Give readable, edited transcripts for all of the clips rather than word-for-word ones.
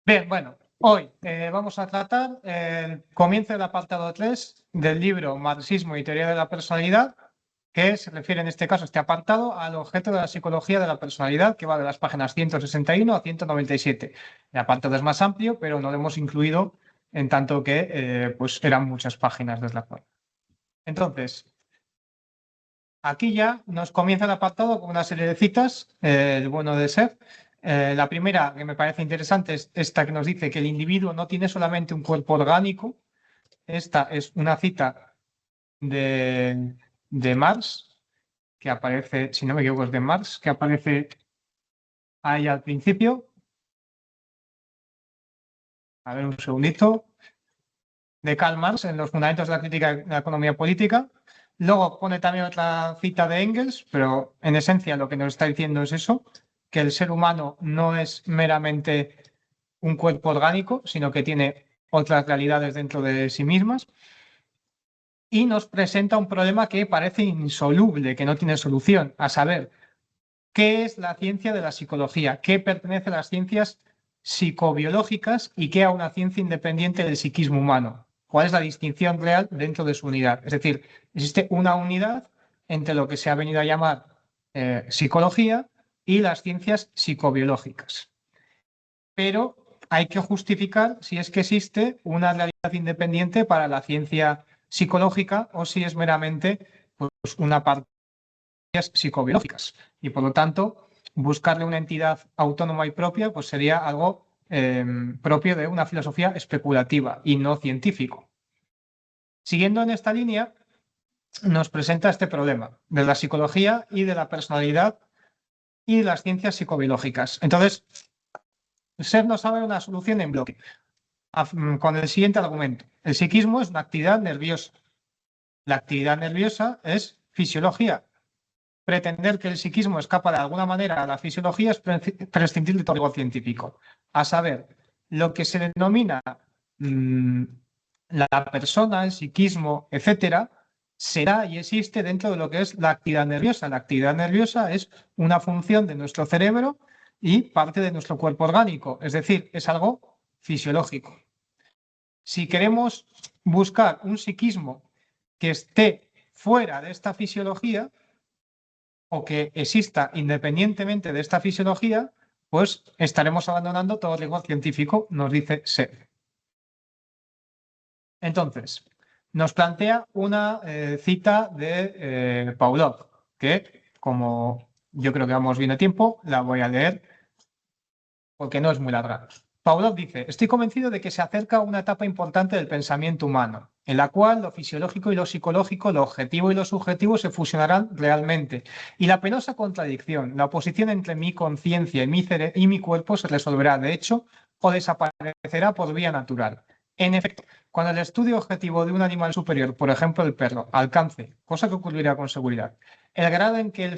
Bien, bueno, hoy vamos a tratar el comienzo del apartado 3 del libro Marxismo y Teoría de la Personalidad, que se refiere en este caso, este apartado, al objeto de la psicología de la personalidad, que va de las páginas 161 a 197. El apartado es más amplio, pero no lo hemos incluido en tanto que pues eran muchas páginas desde la cual. Entonces, aquí ya nos comienza el apartado con una serie de citas, el bueno de ser. La primera que me parece interesante es esta que nos dice que el individuo no tiene solamente un cuerpo orgánico. Esta es una cita de Marx, que aparece, si no me equivoco, es de Marx, que aparece ahí al principio. A ver, un segundito. De Karl Marx en los fundamentos de la crítica de la economía política. Luego pone también otra cita de Engels, pero en esencia lo que nos está diciendo es eso, que el ser humano no es meramente un cuerpo orgánico, sino que tiene otras realidades dentro de sí mismas. Y nos presenta un problema que parece insoluble, que no tiene solución, a saber, ¿qué es la ciencia de la psicología? ¿Qué pertenece a las ciencias psicobiológicas y qué a una ciencia independiente del psiquismo humano? ¿Cuál es la distinción real dentro de su unidad? Es decir, existe una unidad entre lo que se ha venido a llamar psicología y las ciencias psicobiológicas. Pero hay que justificar si es que existe una realidad independiente para la ciencia psicológica o si es meramente pues, una parte psicobiológicas y por lo tanto buscarle una entidad autónoma y propia pues sería algo propio de una filosofía especulativa y no científico. Siguiendo en esta línea, nos presenta este problema de la psicología y de la personalidad y de las ciencias psicobiológicas. Entonces, Ser nos abre una solución en bloque con el siguiente argumento. El psiquismo es una actividad nerviosa. La actividad nerviosa es fisiología. Pretender que el psiquismo escapa de alguna manera a la fisiología es prescindir de todo rigor científico. A saber, lo que se denomina la persona, el psiquismo, etcétera, será y existe dentro de lo que es la actividad nerviosa. La actividad nerviosa es una función de nuestro cerebro y parte de nuestro cuerpo orgánico, es decir, es algo fisiológico. Si queremos buscar un psiquismo que esté fuera de esta fisiología, o que exista independientemente de esta fisiología, pues estaremos abandonando todo rigor científico, nos dice Ser. Entonces, nos plantea una cita de Pavlov, que como yo creo que vamos bien de tiempo, la voy a leer porque no es muy larga. Pavlov dice, estoy convencido de que se acerca una etapa importante del pensamiento humano, en la cual lo fisiológico y lo psicológico, lo objetivo y lo subjetivo se fusionarán realmente, y la penosa contradicción, la oposición entre mi conciencia y mi cuerpo se resolverá, de hecho, o desaparecerá por vía natural. En efecto, cuando el estudio objetivo de un animal superior, por ejemplo el perro, alcance, cosa que ocurrirá con seguridad, el grado en que el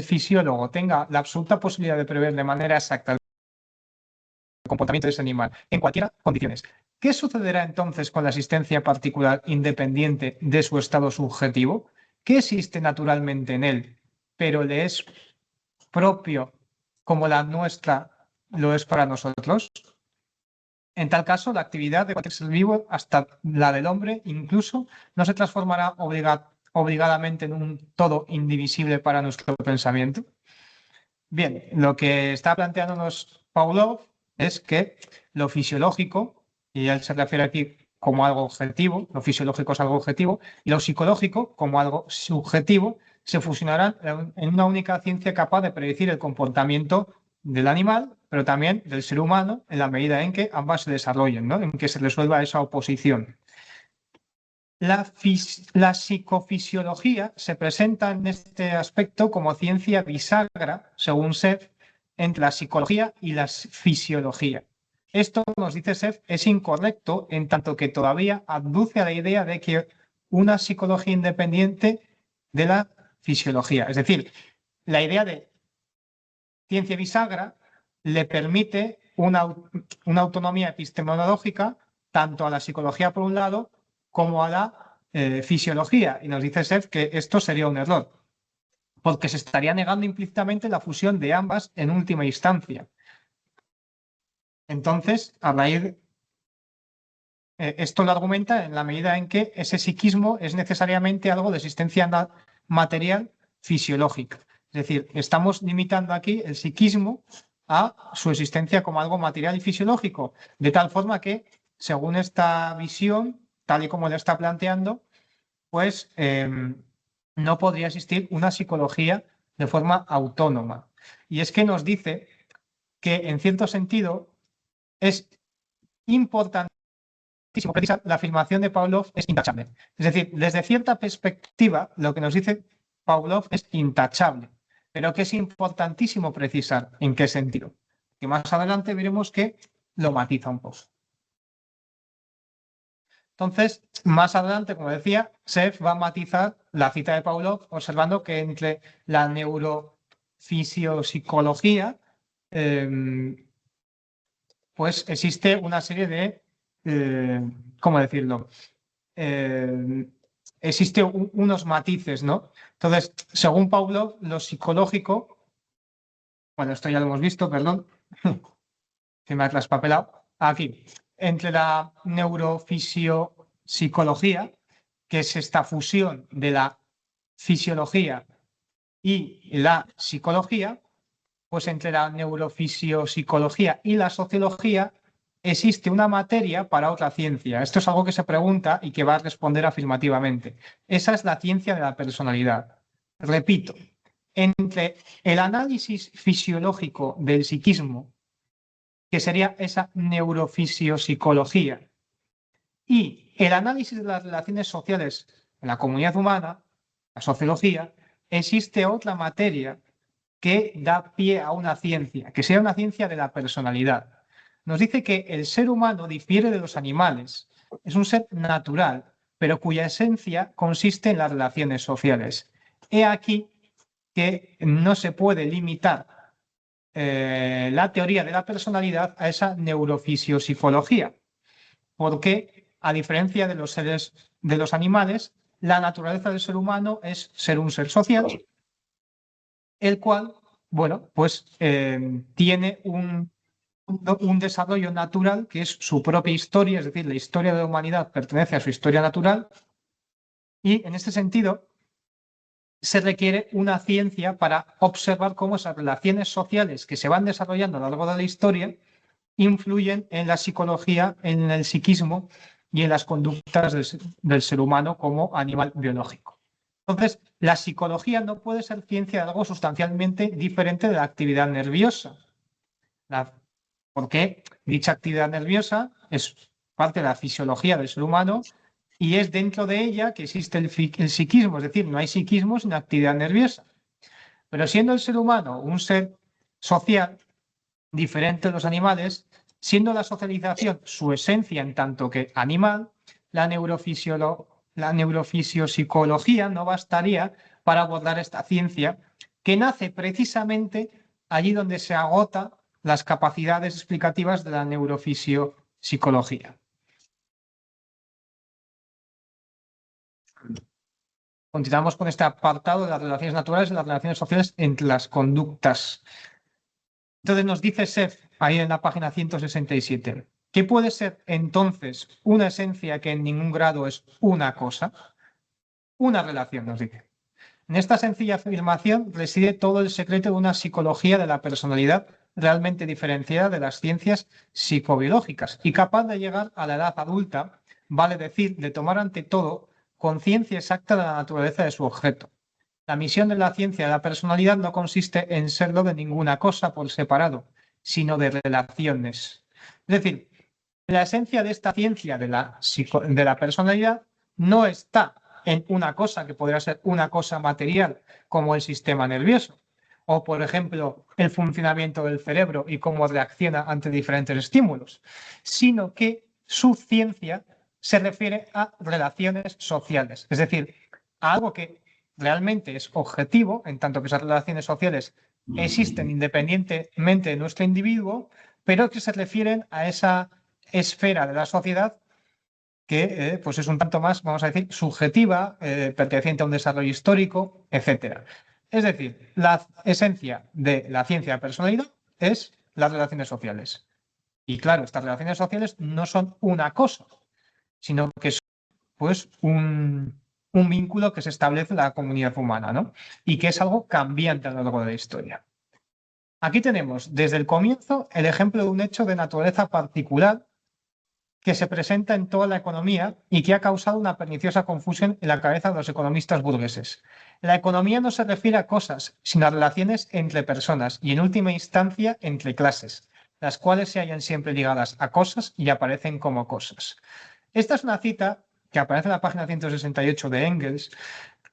fisiólogo tenga la absoluta posibilidad de prever de manera exacta comportamiento de ese animal en cualquier condiciones. ¿Qué sucederá entonces con la existencia particular independiente de su estado subjetivo? ¿Qué existe naturalmente en él, pero le es propio como la nuestra lo es para nosotros? En tal caso, la actividad de cualquier ser vivo, hasta la del hombre, incluso, no se transformará obligadamente en un todo indivisible para nuestro pensamiento. Bien, lo que está planteándonos Pavlov es que lo fisiológico, y él se refiere aquí como algo objetivo, lo fisiológico es algo objetivo, y lo psicológico como algo subjetivo, se fusionarán en una única ciencia capaz de predecir el comportamiento del animal, pero también del ser humano, en la medida en que ambas se desarrollen, ¿no? En que se resuelva esa oposición. La psicofisiología se presenta en este aspecto como ciencia bisagra, según Seff, entre la psicología y la fisiología. Esto, nos dice Seff, es incorrecto en tanto que todavía abduce a la idea de que una psicología independiente de la fisiología. Es decir, la idea de ciencia bisagra le permite una autonomía epistemológica tanto a la psicología por un lado como a la fisiología. Y nos dice Seff que esto sería un error, porque se estaría negando implícitamente la fusión de ambas en última instancia. Entonces, a raíz, esto lo argumenta en la medida en que ese psiquismo es necesariamente algo de existencia material fisiológica. Es decir, estamos limitando aquí el psiquismo a su existencia como algo material y fisiológico, de tal forma que, según esta visión, tal y como lo está planteando, pues no podría existir una psicología de forma autónoma. Y es que nos dice que, en cierto sentido, es importantísimo precisar la afirmación de Pavlov es intachable. Es decir, desde cierta perspectiva, lo que nos dice Pavlov es intachable, pero que es importantísimo precisar en qué sentido. Que más adelante veremos que lo matiza un poco. Entonces, más adelante, como decía, Seff va a matizar la cita de Pavlov, observando que entre la neurofisiopsicología, pues existe una serie de, ¿cómo decirlo? Existe unos matices, ¿no? Entonces, según Pavlov, lo psicológico, bueno, esto ya lo hemos visto, perdón, se me ha traspapelado, aquí, entre la neurofisiopsicología, que es esta fusión de la fisiología y la psicología, pues entre la neurofisiopsicología y la sociología existe una materia para otra ciencia. Esto es algo que se pregunta y que va a responder afirmativamente. Esa es la ciencia de la personalidad. Repito, entre el análisis fisiológico del psiquismo, que sería esa neurofisiopsicología, y el análisis de las relaciones sociales en la comunidad humana, la sociología, existe otra materia que da pie a una ciencia, que sea una ciencia de la personalidad. Nos dice que el ser humano difiere de los animales, es un ser natural, pero cuya esencia consiste en las relaciones sociales. He aquí que no se puede limitar la teoría de la personalidad a esa neurofisiopsicología, porque a diferencia de los seres, de los animales, la naturaleza del ser humano es ser un ser social, el cual, bueno, pues tiene un desarrollo natural que es su propia historia, es decir, la historia de la humanidad pertenece a su historia natural, y en este sentido se requiere una ciencia para observar cómo esas relaciones sociales que se van desarrollando a lo largo de la historia influyen en la psicología, en el psiquismo y en las conductas del ser humano como animal biológico. Entonces, la psicología no puede ser ciencia de algo sustancialmente diferente de la actividad nerviosa, porque dicha actividad nerviosa es parte de la fisiología del ser humano y es dentro de ella que existe el psiquismo, es decir, no hay psiquismo sin actividad nerviosa. Pero siendo el ser humano un ser social, diferente de los animales, siendo la socialización su esencia en tanto que animal, la neurofisiopsicología no bastaría para abordar esta ciencia que nace precisamente allí donde se agotan las capacidades explicativas de la neurofisiopsicología. Continuamos con este apartado de las relaciones naturales y las relaciones sociales entre las conductas. Entonces nos dice Seff, ahí en la página 167, ¿qué puede ser entonces una esencia que en ningún grado es una cosa? Una relación, nos dice. En esta sencilla afirmación reside todo el secreto de una psicología de la personalidad realmente diferenciada de las ciencias psicobiológicas y capaz de llegar a la edad adulta, vale decir, de tomar ante todo conciencia exacta de la naturaleza de su objeto. La misión de la ciencia de la personalidad no consiste en serlo de ninguna cosa por separado, sino de relaciones. Es decir, la esencia de esta ciencia de la personalidad no está en una cosa que podría ser una cosa material como el sistema nervioso o, por ejemplo, el funcionamiento del cerebro y cómo reacciona ante diferentes estímulos, sino que su ciencia se refiere a relaciones sociales, es decir, a algo que realmente es objetivo, en tanto que esas relaciones sociales existen independientemente de nuestro individuo, pero que se refieren a esa esfera de la sociedad que pues es un tanto más, vamos a decir, subjetiva, perteneciente a un desarrollo histórico, etc. Es decir, la esencia de la ciencia de personalidad es las relaciones sociales. Y claro, estas relaciones sociales no son una cosa, sino que son pues un vínculo que se establece en la comunidad humana, ¿no? Y que es algo cambiante a lo largo de la historia. Aquí tenemos desde el comienzo el ejemplo de un hecho de naturaleza particular que se presenta en toda la economía y que ha causado una perniciosa confusión en la cabeza de los economistas burgueses. La economía no se refiere a cosas, sino a relaciones entre personas y, en última instancia, entre clases, las cuales se hallan siempre ligadas a cosas y aparecen como cosas. Esta es una cita que aparece en la página 168 de Engels,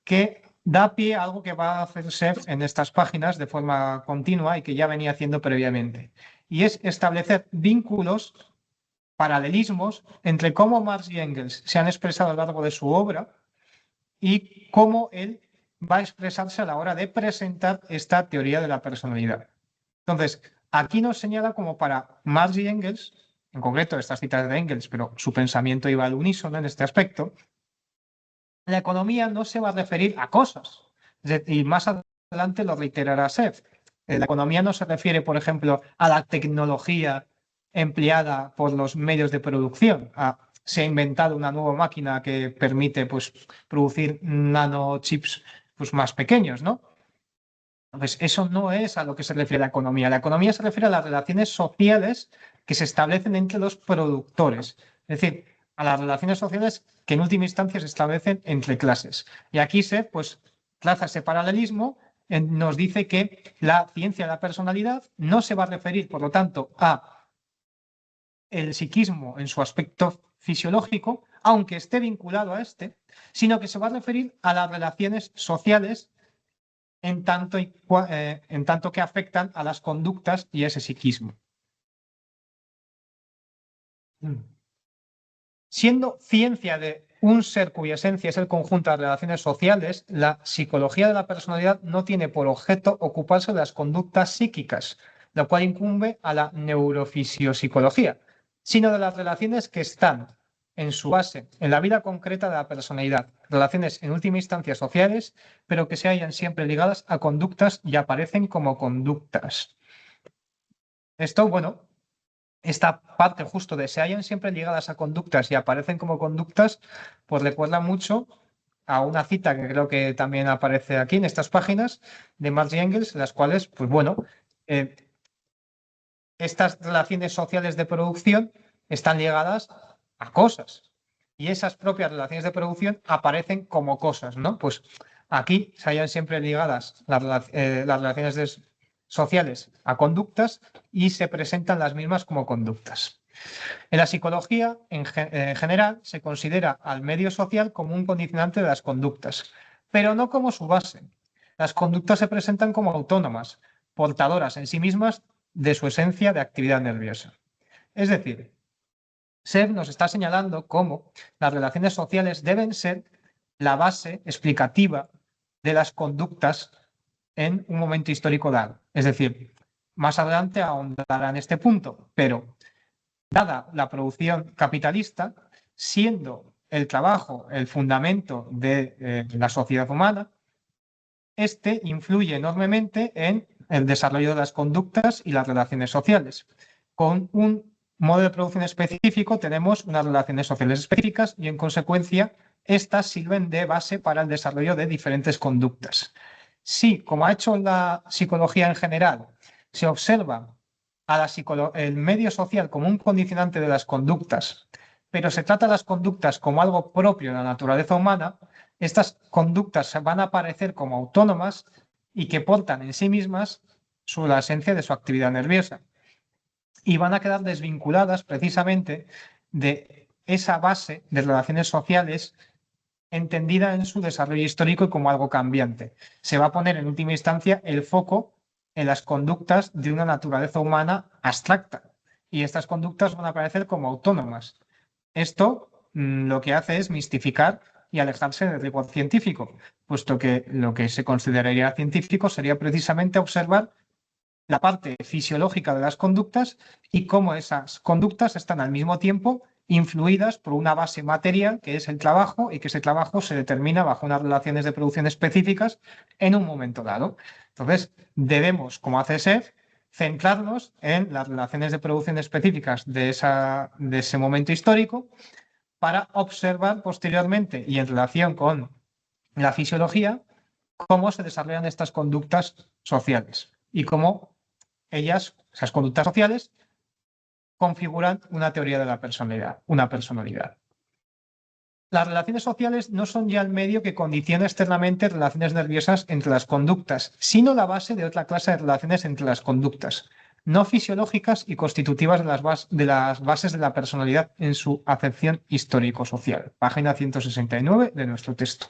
que da pie a algo que va a hacer Seth en estas páginas de forma continua y que ya venía haciendo previamente, y es establecer vínculos, paralelismos entre cómo Marx y Engels se han expresado a lo largo de su obra y cómo él va a expresarse a la hora de presentar esta teoría de la personalidad. Entonces, aquí nos señala como para Marx y Engels, en concreto estas citas de Engels, pero su pensamiento iba al unísono en este aspecto, la economía no se va a referir a cosas. Y más adelante lo reiterará Seth. La economía no se refiere, por ejemplo, a la tecnología empleada por los medios de producción. Se ha inventado una nueva máquina que permite pues, producir nanochips pues, más pequeños, ¿no? Entonces, eso no es a lo que se refiere la economía. La economía se refiere a las relaciones sociales que se establecen entre los productores. Es decir, a las relaciones sociales que en última instancia se establecen entre clases. Y aquí se pues, traza ese paralelismo, nos dice que la ciencia de la personalidad no se va a referir, por lo tanto, a el psiquismo en su aspecto fisiológico, aunque esté vinculado a este, sino que se va a referir a las relaciones sociales en tanto que afectan a las conductas y ese psiquismo. Siendo ciencia de un ser cuya esencia es el conjunto de relaciones sociales, la psicología de la personalidad no tiene por objeto ocuparse de las conductas psíquicas, lo cual incumbe a la neurofisiopsicología, sino de las relaciones que están en su base en la vida concreta de la personalidad, relaciones en última instancia sociales, pero que se hallan siempre ligadas a conductas y aparecen como conductas. Esto, bueno, esta parte justo de se hallan siempre ligadas a conductas y aparecen como conductas, pues recuerda mucho a una cita que creo que también aparece aquí en estas páginas de Marx y Engels, en las cuales, pues bueno, eh, estas relaciones sociales de producción están ligadas a cosas y esas propias relaciones de producción aparecen como cosas, ¿no? Pues aquí se hallan siempre ligadas las relaciones sociales a conductas y se presentan las mismas como conductas. En la psicología, en general, se considera al medio social como un condicionante de las conductas, pero no como su base. Las conductas se presentan como autónomas, portadoras en sí mismas de su esencia de actividad nerviosa. Es decir, Sev nos está señalando cómo las relaciones sociales deben ser la base explicativa de las conductas en un momento histórico dado. Es decir, más adelante ahondará en este punto, pero dada la producción capitalista, siendo el trabajo el fundamento de la sociedad humana, este influye enormemente en el desarrollo de las conductas y las relaciones sociales. Con un modo de producción específico tenemos unas relaciones sociales específicas y, en consecuencia, estas sirven de base para el desarrollo de diferentes conductas. Si, como ha hecho la psicología en general, se observa el medio social como un condicionante de las conductas, pero se trata las conductas como algo propio de la naturaleza humana, estas conductas van a aparecer como autónomas y que portan en sí mismas la esencia de su actividad nerviosa. Y van a quedar desvinculadas precisamente de esa base de relaciones sociales entendida en su desarrollo histórico y como algo cambiante. Se va a poner en última instancia el foco en las conductas de una naturaleza humana abstracta. Y estas conductas van a aparecer como autónomas. Esto lo que hace es mistificar y alejarse del rigor científico, puesto que lo que se consideraría científico sería precisamente observar la parte fisiológica de las conductas y cómo esas conductas están al mismo tiempo influidas por una base material que es el trabajo y que ese trabajo se determina bajo unas relaciones de producción específicas en un momento dado. Entonces, debemos, como hace Seth, centrarnos en las relaciones de producción específicas de ese momento histórico para observar posteriormente y en relación con la fisiología cómo se desarrollan estas conductas sociales y cómo ellas, esas conductas sociales, configuran una teoría de la personalidad, una personalidad. Las relaciones sociales no son ya el medio que condiciona externamente relaciones nerviosas entre las conductas, sino la base de otra clase de relaciones entre las conductas, no fisiológicas y constitutivas de las bases de la personalidad en su acepción histórico-social. Página 169 de nuestro texto.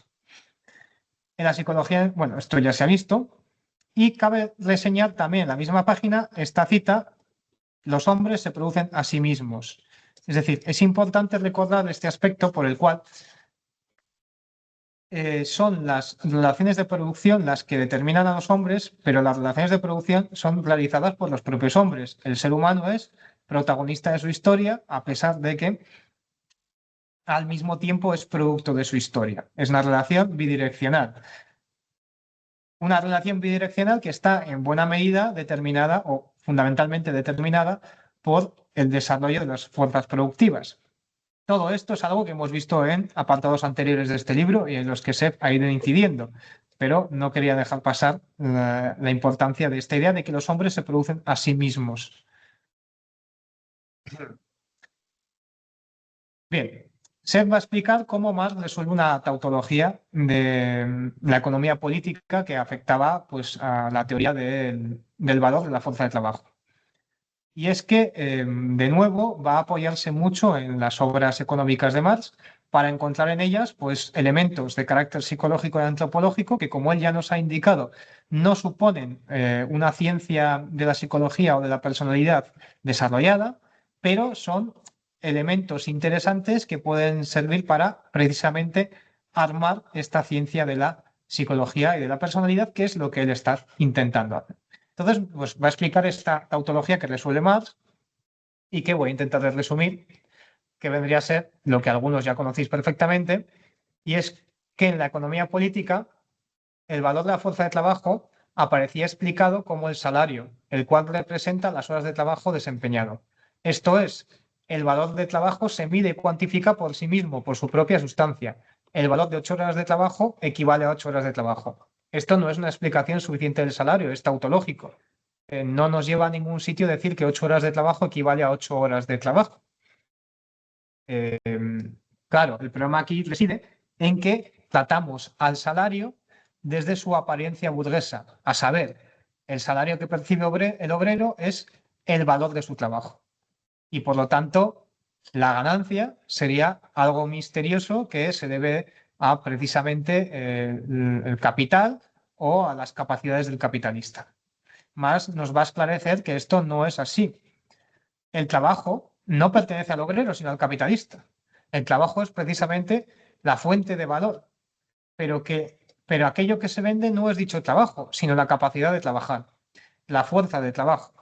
En la psicología, bueno, esto ya se ha visto, y cabe reseñar también en la misma página esta cita: los hombres se producen a sí mismos. Es decir, es importante recordar este aspecto por el cual son las relaciones de producción las que determinan a los hombres, pero las relaciones de producción son realizadas por los propios hombres. El ser humano es protagonista de su historia, a pesar de que al mismo tiempo es producto de su historia. Es una relación bidireccional. Una relación bidireccional que está en buena medida determinada o fundamentalmente determinada por el desarrollo de las fuerzas productivas. Todo esto es algo que hemos visto en apartados anteriores de este libro y en los que Seth ha ido incidiendo, pero no quería dejar pasar la importancia de esta idea de que los hombres se producen a sí mismos. Bien, Seth va a explicar cómo Marx resuelve una tautología de la economía política que afectaba pues, a la teoría del valor de la fuerza de trabajo. Y es que, de nuevo, va a apoyarse mucho en las obras económicas de Marx para encontrar en ellas pues, elementos de carácter psicológico y antropológico que, como él ya nos ha indicado, no suponen una ciencia de la psicología o de la personalidad desarrollada, pero son elementos interesantes que pueden servir para precisamente armar esta ciencia de la psicología y de la personalidad, que es lo que él está intentando hacer. Entonces, pues va a explicar esta tautología que resuelve Marx y que voy a intentar resumir, que vendría a ser lo que algunos ya conocéis perfectamente, y es que en la economía política el valor de la fuerza de trabajo aparecía explicado como el salario, el cual representa las horas de trabajo desempeñado. Esto es, el valor de trabajo se mide y cuantifica por sí mismo, por su propia sustancia. El valor de 8 horas de trabajo equivale a 8 horas de trabajo. Esto no es una explicación suficiente del salario, es tautológico. No nos lleva a ningún sitio decir que 8 horas de trabajo equivale a 8 horas de trabajo. Claro, el problema aquí reside en que tratamos al salario desde su apariencia burguesa, a saber, el salario que percibe el obrero es el valor de su trabajo. Y por lo tanto, la ganancia sería algo misterioso que se debe a precisamente el capital o a las capacidades del capitalista. Más nos va a esclarecer que esto no es así. El trabajo no pertenece al obrero, sino al capitalista. El trabajo es precisamente la fuente de valor, pero aquello que se vende no es dicho trabajo, sino la capacidad de trabajar, la fuerza de trabajo.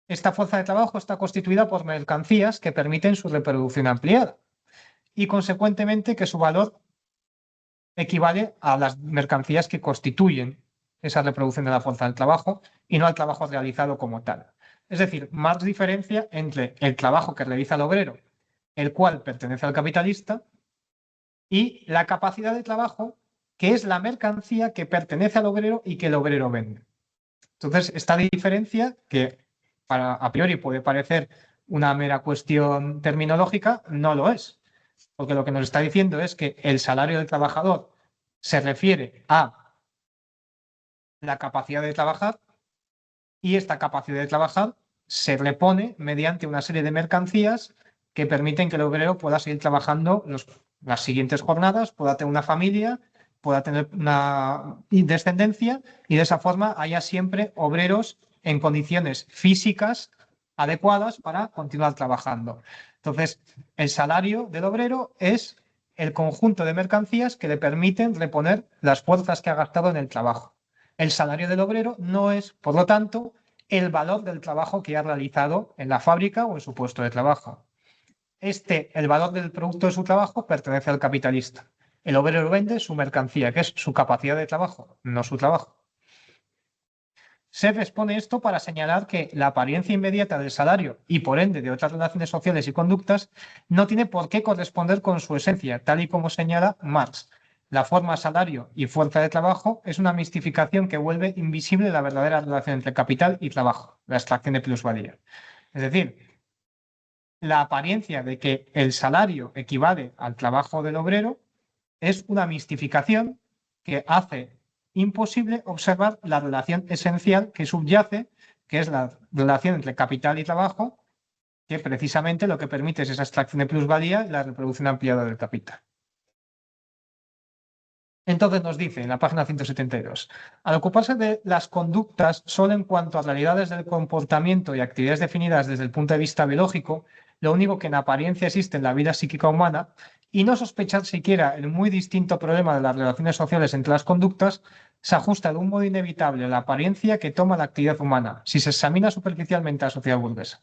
Esta fuerza de trabajo está constituida por mercancías que permiten su reproducción ampliada y, consecuentemente, que su valor equivale a las mercancías que constituyen esa reproducción de la fuerza del trabajo y no al trabajo realizado como tal. Es decir, Marx diferencia entre el trabajo que realiza el obrero, el cual pertenece al capitalista, y la capacidad de trabajo, que es la mercancía que pertenece al obrero y que el obrero vende. Entonces, esta diferencia, que a priori puede parecer una mera cuestión terminológica, no lo es. Porque lo que nos está diciendo es que el salario del trabajador se refiere a la capacidad de trabajar y esta capacidad de trabajar se repone mediante una serie de mercancías que permiten que el obrero pueda seguir trabajando las siguientes jornadas, pueda tener una familia, pueda tener una descendencia y de esa forma haya siempre obreros en condiciones físicas adecuadas para continuar trabajando. Entonces, el salario del obrero es el conjunto de mercancías que le permiten reponer las fuerzas que ha gastado en el trabajo. El salario del obrero no es, por lo tanto, el valor del trabajo que ha realizado en la fábrica o en su puesto de trabajo. El valor del producto de su trabajo pertenece al capitalista. El obrero vende su mercancía, que es su capacidad de trabajo, no su trabajo. Seff expone esto para señalar que la apariencia inmediata del salario y por ende de otras relaciones sociales y conductas no tiene por qué corresponder con su esencia, tal y como señala Marx. La forma salario y fuerza de trabajo es una mistificación que vuelve invisible la verdadera relación entre capital y trabajo, la extracción de plusvalía. Es decir, la apariencia de que el salario equivale al trabajo del obrero es una mistificación que hace imposible observar la relación esencial que subyace, que es la relación entre capital y trabajo, que precisamente lo que permite es esa extracción de plusvalía y la reproducción ampliada del capital. Entonces nos dice en la página 172, al ocuparse de las conductas solo en cuanto a realidades del comportamiento y actividades definidas desde el punto de vista biológico, lo único que en apariencia existe en la vida psíquica humana, y no sospechar siquiera el muy distinto problema de las relaciones sociales entre las conductas, se ajusta de un modo inevitable a la apariencia que toma la actividad humana, si se examina superficialmente a la sociedad burguesa.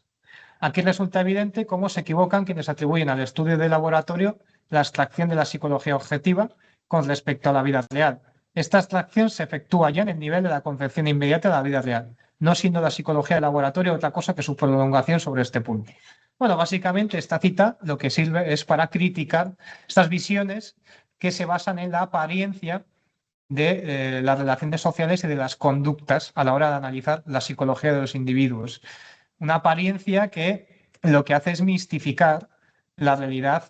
Aquí resulta evidente cómo se equivocan quienes atribuyen al estudio de laboratorio la abstracción de la psicología objetiva con respecto a la vida real. Esta abstracción se efectúa ya en el nivel de la concepción inmediata de la vida real, no siendo la psicología de laboratorio otra cosa que su prolongación sobre este punto. Bueno, básicamente esta cita lo que sirve es para criticar estas visiones que se basan en la apariencia de las relaciones sociales y de las conductas a la hora de analizar la psicología de los individuos. Una apariencia que lo que hace es mistificar la realidad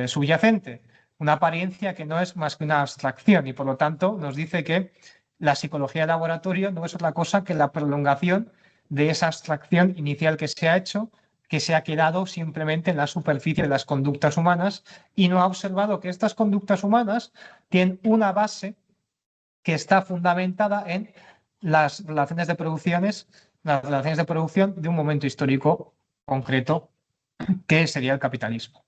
subyacente. Una apariencia que no es más que una abstracción y por lo tanto nos dice que la psicología de laboratorio no es otra cosa que la prolongación de esa abstracción inicial que se ha hecho, que se ha quedado simplemente en la superficie de las conductas humanas y no ha observado que estas conductas humanas tienen una base que está fundamentada en las relaciones de producción de un momento histórico concreto, que sería el capitalismo.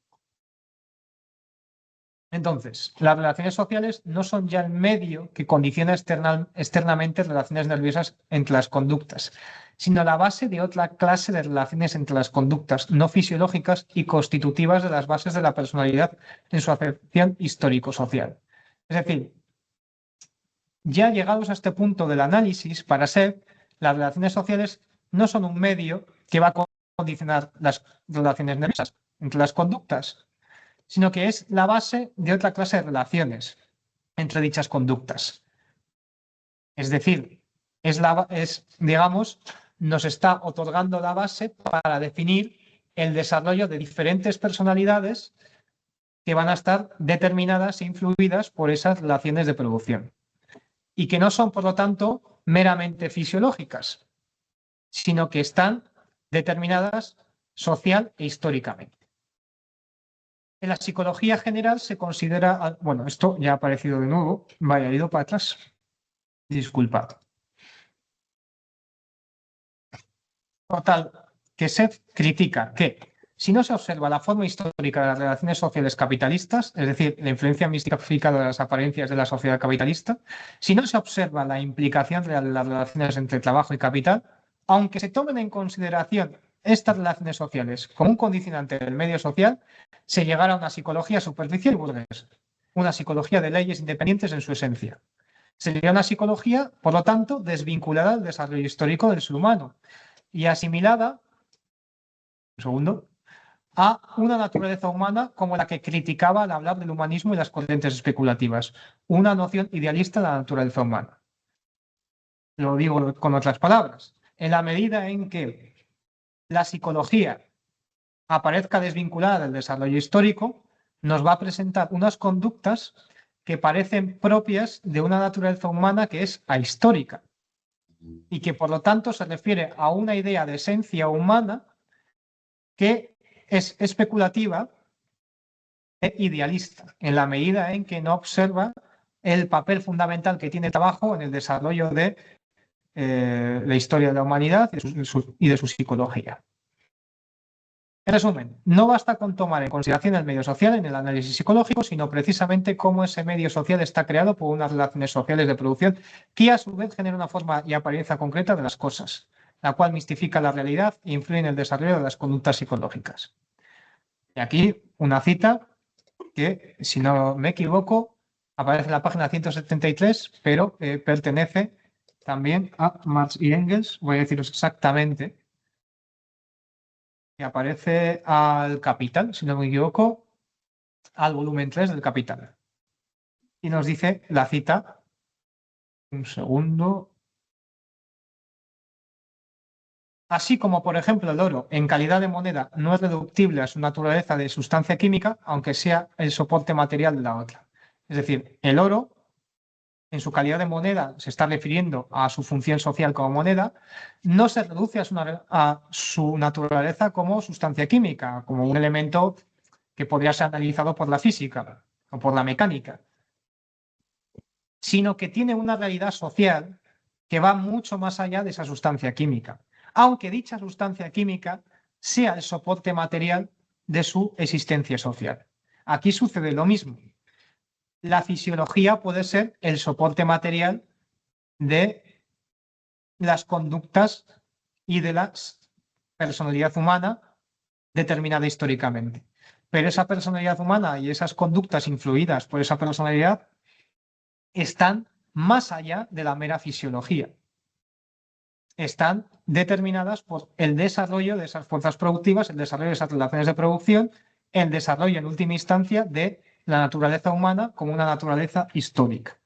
Entonces, las relaciones sociales no son ya el medio que condiciona externamente relaciones nerviosas entre las conductas, sino la base de otra clase de relaciones entre las conductas no fisiológicas y constitutivas de las bases de la personalidad en su acepción histórico-social. Es decir, ya llegados a este punto del análisis, para ser, las relaciones sociales no son un medio que va a condicionar las relaciones nerviosas entre las conductas, sino que es la base de otra clase de relaciones entre dichas conductas. Es decir, digamos, nos está otorgando la base para definir el desarrollo de diferentes personalidades que van a estar determinadas e influidas por esas relaciones de producción y que no son, por lo tanto, meramente fisiológicas, sino que están determinadas social e históricamente. En la psicología general se considera, bueno, esto ya ha aparecido de nuevo, vaya, he ido para atrás, disculpad. Total, que Seff critica que si no se observa la forma histórica de las relaciones sociales capitalistas, es decir, la influencia mistificada de las apariencias de la sociedad capitalista, si no se observa la implicación real de las relaciones entre trabajo y capital, aunque se tomen en consideración estas relaciones sociales como un condicionante del medio social, se llegará a una psicología superficial y burguesa, una psicología de leyes independientes en su esencia. Sería una psicología, por lo tanto, desvinculada del desarrollo histórico del ser humano y asimilada, un segundo, a una naturaleza humana como la que criticaba al hablar del humanismo y las corrientes especulativas, una noción idealista de la naturaleza humana. Lo digo con otras palabras. En la medida en que la psicología aparezca desvinculada del desarrollo histórico, nos va a presentar unas conductas que parecen propias de una naturaleza humana que es ahistórica y que por lo tanto se refiere a una idea de esencia humana que es especulativa e idealista, en la medida en que no observa el papel fundamental que tiene el trabajo en el desarrollo de la historia de la humanidad y de su psicología. En resumen, no basta con tomar en consideración el medio social en el análisis psicológico, sino precisamente cómo ese medio social está creado por unas relaciones sociales de producción que a su vez genera una forma y apariencia concreta de las cosas, la cual mistifica la realidad e influye en el desarrollo de las conductas psicológicas. Y aquí una cita que, si no me equivoco, aparece en la página 173, pero pertenece también a Marx y Engels, voy a deciros exactamente, que aparece al Capital, si no me equivoco, al volumen 3 del Capital. Y nos dice la cita, un segundo. Así como, por ejemplo, el oro en calidad de moneda no es reductible a su naturaleza de sustancia química, aunque sea el soporte material de la otra. Es decir, el oro, en su calidad de moneda, se está refiriendo a su función social como moneda, no se reduce a su naturaleza como sustancia química, como un elemento que podría ser analizado por la física o por la mecánica, sino que tiene una realidad social que va mucho más allá de esa sustancia química, aunque dicha sustancia química sea el soporte material de su existencia social. Aquí sucede lo mismo. La fisiología puede ser el soporte material de las conductas y de la personalidad humana determinada históricamente. Pero esa personalidad humana y esas conductas influidas por esa personalidad están más allá de la mera fisiología. Están determinadas por el desarrollo de esas fuerzas productivas, el desarrollo de esas relaciones de producción, el desarrollo en última instancia de la naturaleza humana como una naturaleza histórica.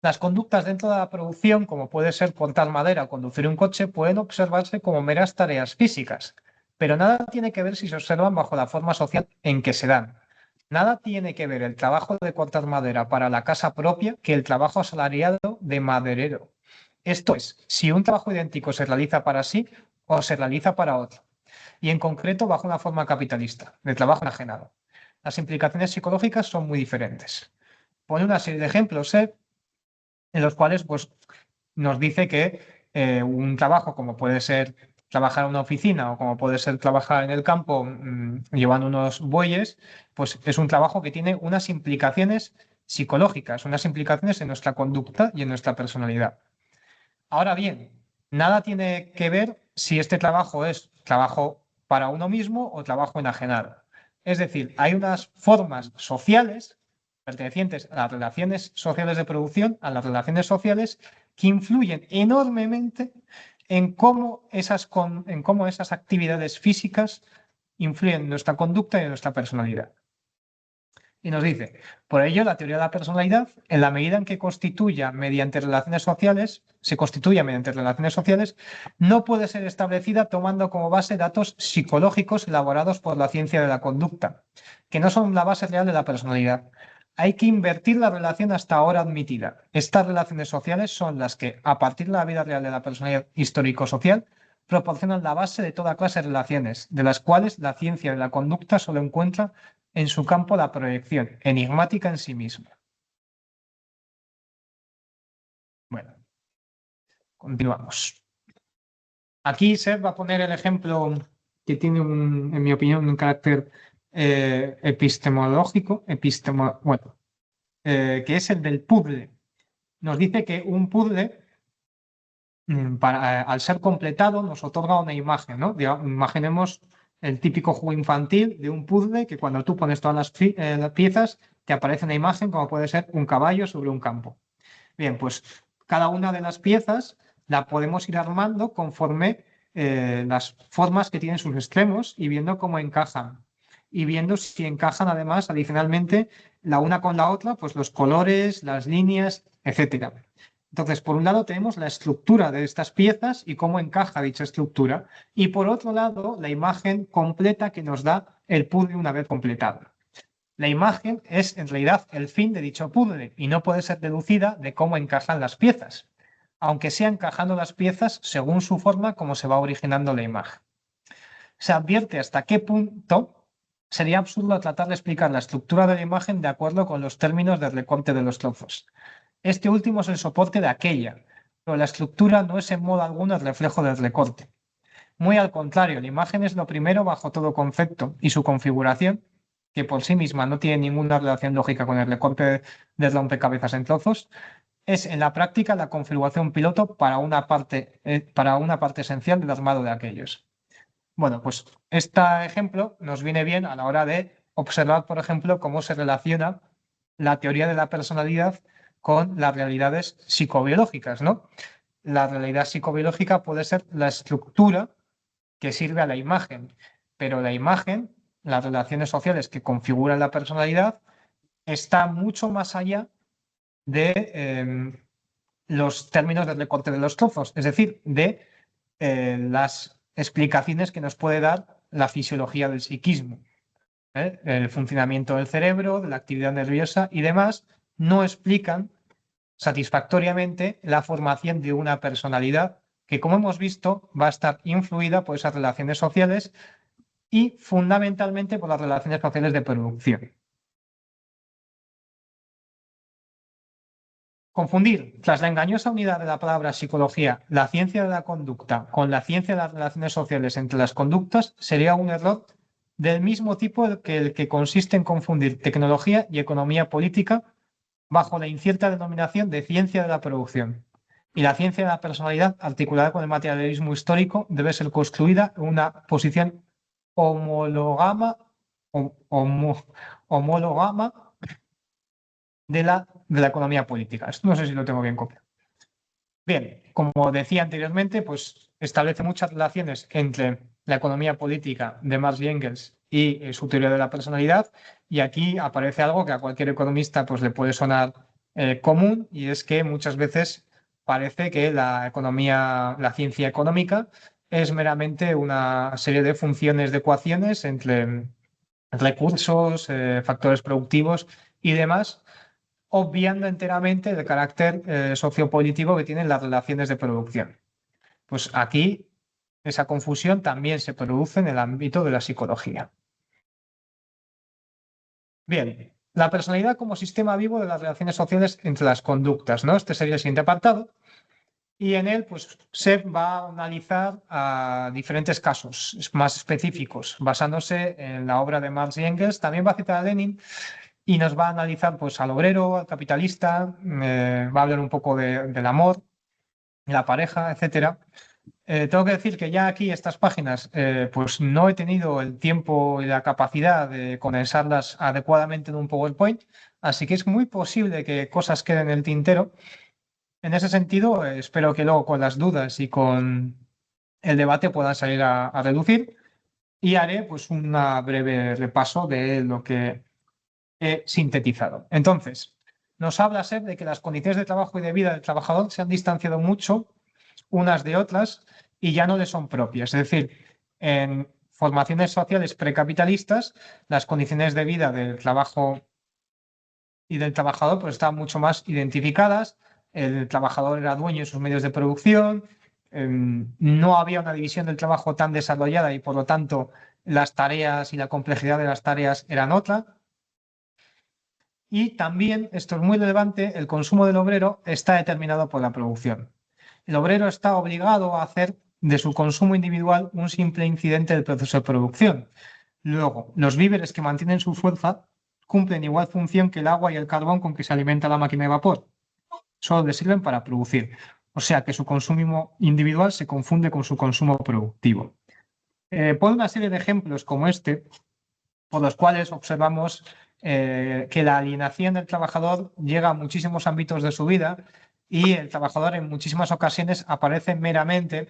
Las conductas dentro de la producción, como puede ser cortar madera o conducir un coche, pueden observarse como meras tareas físicas, pero nada tiene que ver si se observan bajo la forma social en que se dan. Nada tiene que ver el trabajo de cortar madera para la casa propia que el trabajo asalariado de maderero. Esto es, si un trabajo idéntico se realiza para sí o se realiza para otro, y en concreto bajo una forma capitalista, de trabajo enajenado. Las implicaciones psicológicas son muy diferentes. Pone una serie de ejemplos, en los cuales pues, nos dice que un trabajo como puede ser trabajar en una oficina o como puede ser trabajar en el campo llevando unos bueyes, pues es un trabajo que tiene unas implicaciones psicológicas, unas implicaciones en nuestra conducta y en nuestra personalidad. Ahora bien, nada tiene que ver si este trabajo es trabajo para uno mismo o trabajo enajenado. Es decir, hay unas formas sociales pertenecientes a las relaciones sociales de producción, a las relaciones sociales, que influyen enormemente en cómo esas actividades físicas influyen en nuestra conducta y en nuestra personalidad. Y nos dice, por ello, la teoría de la personalidad, en la medida en que se constituya mediante relaciones sociales, no puede ser establecida tomando como base datos psicológicos elaborados por la ciencia de la conducta, que no son la base real de la personalidad. Hay que invertir la relación hasta ahora admitida. Estas relaciones sociales son las que, a partir de la vida real de la personalidad histórico-social, proporcionan la base de toda clase de relaciones, de las cuales la ciencia de la conducta solo encuentra en su campo la proyección, enigmática en sí misma. Bueno, continuamos. Aquí se va a poner el ejemplo que tiene, en mi opinión, un carácter epistemológico, bueno, que es el del puzzle. Nos dice que un puzzle, al ser completado, nos otorga una imagen, ¿no? Imaginemos el típico juego infantil de un puzzle que cuando tú pones todas las piezas te aparece una imagen como puede ser un caballo sobre un campo. Bien, pues cada una de las piezas la podemos ir armando conforme las formas que tienen sus extremos y viendo cómo encajan. Y viendo si encajan además adicionalmente la una con la otra, pues los colores, las líneas, etcétera. Entonces, por un lado tenemos la estructura de estas piezas y cómo encaja dicha estructura. Y por otro lado, la imagen completa que nos da el puzzle una vez completado. La imagen es en realidad el fin de dicho puzzle y no puede ser deducida de cómo encajan las piezas, aunque sea encajando las piezas según su forma como se va originando la imagen. Se advierte hasta qué punto sería absurdo tratar de explicar la estructura de la imagen de acuerdo con los términos del recorte de los trozos. Este último es el soporte de aquella, pero la estructura no es en modo alguno el reflejo del recorte. Muy al contrario, la imagen es lo primero bajo todo concepto y su configuración, que por sí misma no tiene ninguna relación lógica con el recorte de rompecabezas en trozos, es en la práctica la configuración piloto para una parte esencial del armado de aquellos. Bueno, pues este ejemplo nos viene bien a la hora de observar, por ejemplo, cómo se relaciona la teoría de la personalidad con las realidades psicobiológicas, ¿no? La realidad psicobiológica puede ser la estructura que sirve a la imagen, pero la imagen, las relaciones sociales que configuran la personalidad, está mucho más allá de los términos del recorte de los trozos, es decir, de las explicaciones que nos puede dar la fisiología del psiquismo. El funcionamiento del cerebro, de la actividad nerviosa y demás, no explican satisfactoriamente la formación de una personalidad que, como hemos visto, va a estar influida por esas relaciones sociales y fundamentalmente por las relaciones sociales de producción. Confundir, tras la engañosa unidad de la palabra psicología, la ciencia de la conducta con la ciencia de las relaciones sociales entre las conductas sería un error del mismo tipo que el que consiste en confundir tecnología y economía política bajo la incierta denominación de ciencia de la producción. Y la ciencia de la personalidad, articulada con el materialismo histórico, debe ser construida en una posición homologama, homologama de la economía política. Esto no sé si lo tengo bien copiado. Bien, como decía anteriormente, pues establece muchas relaciones entre la economía política de Marx y Engels y su teoría de la personalidad, y aquí aparece algo que a cualquier economista pues, le puede sonar común, y es que muchas veces parece que la economía, la ciencia económica, es meramente una serie de funciones de ecuaciones entre recursos, factores productivos y demás, obviando enteramente el carácter sociopolítico que tienen las relaciones de producción. Pues aquí esa confusión también se produce en el ámbito de la psicología. Bien, la personalidad como sistema vivo de las relaciones sociales entre las conductas, ¿no? Este sería el siguiente apartado. Y en él, pues, se va a analizar a diferentes casos más específicos, basándose en la obra de Marx y Engels. También va a citar a Lenin y nos va a analizar pues, al obrero, al capitalista, va a hablar un poco del amor, la pareja, etcétera. Tengo que decir que ya aquí estas páginas pues no he tenido el tiempo y la capacidad de condensarlas adecuadamente en un PowerPoint, así que es muy posible que cosas queden en el tintero. En ese sentido, espero que luego con las dudas y con el debate puedan salir a reducir, y haré pues un breve repaso de lo que he sintetizado. Entonces, nos habla Seb de que las condiciones de trabajo y de vida del trabajador se han distanciado mucho unas de otras y ya no le son propias. Es decir, en formaciones sociales precapitalistas, las condiciones de vida del trabajo y del trabajador pues estaban mucho más identificadas. El trabajador era dueño de sus medios de producción, no había una división del trabajo tan desarrollada y por lo tanto las tareas y la complejidad de las tareas eran otra. Y también, esto es muy relevante, el consumo del obrero está determinado por la producción. El obrero está obligado a hacer de su consumo individual un simple incidente del proceso de producción. Luego, los víveres que mantienen su fuerza cumplen igual función que el agua y el carbón con que se alimenta la máquina de vapor. Solo le sirven para producir. O sea que su consumo individual se confunde con su consumo productivo. Pone una serie de ejemplos como este, por los cuales observamos que la alienación del trabajador llega a muchísimos ámbitos de su vida y el trabajador en muchísimas ocasiones aparece meramente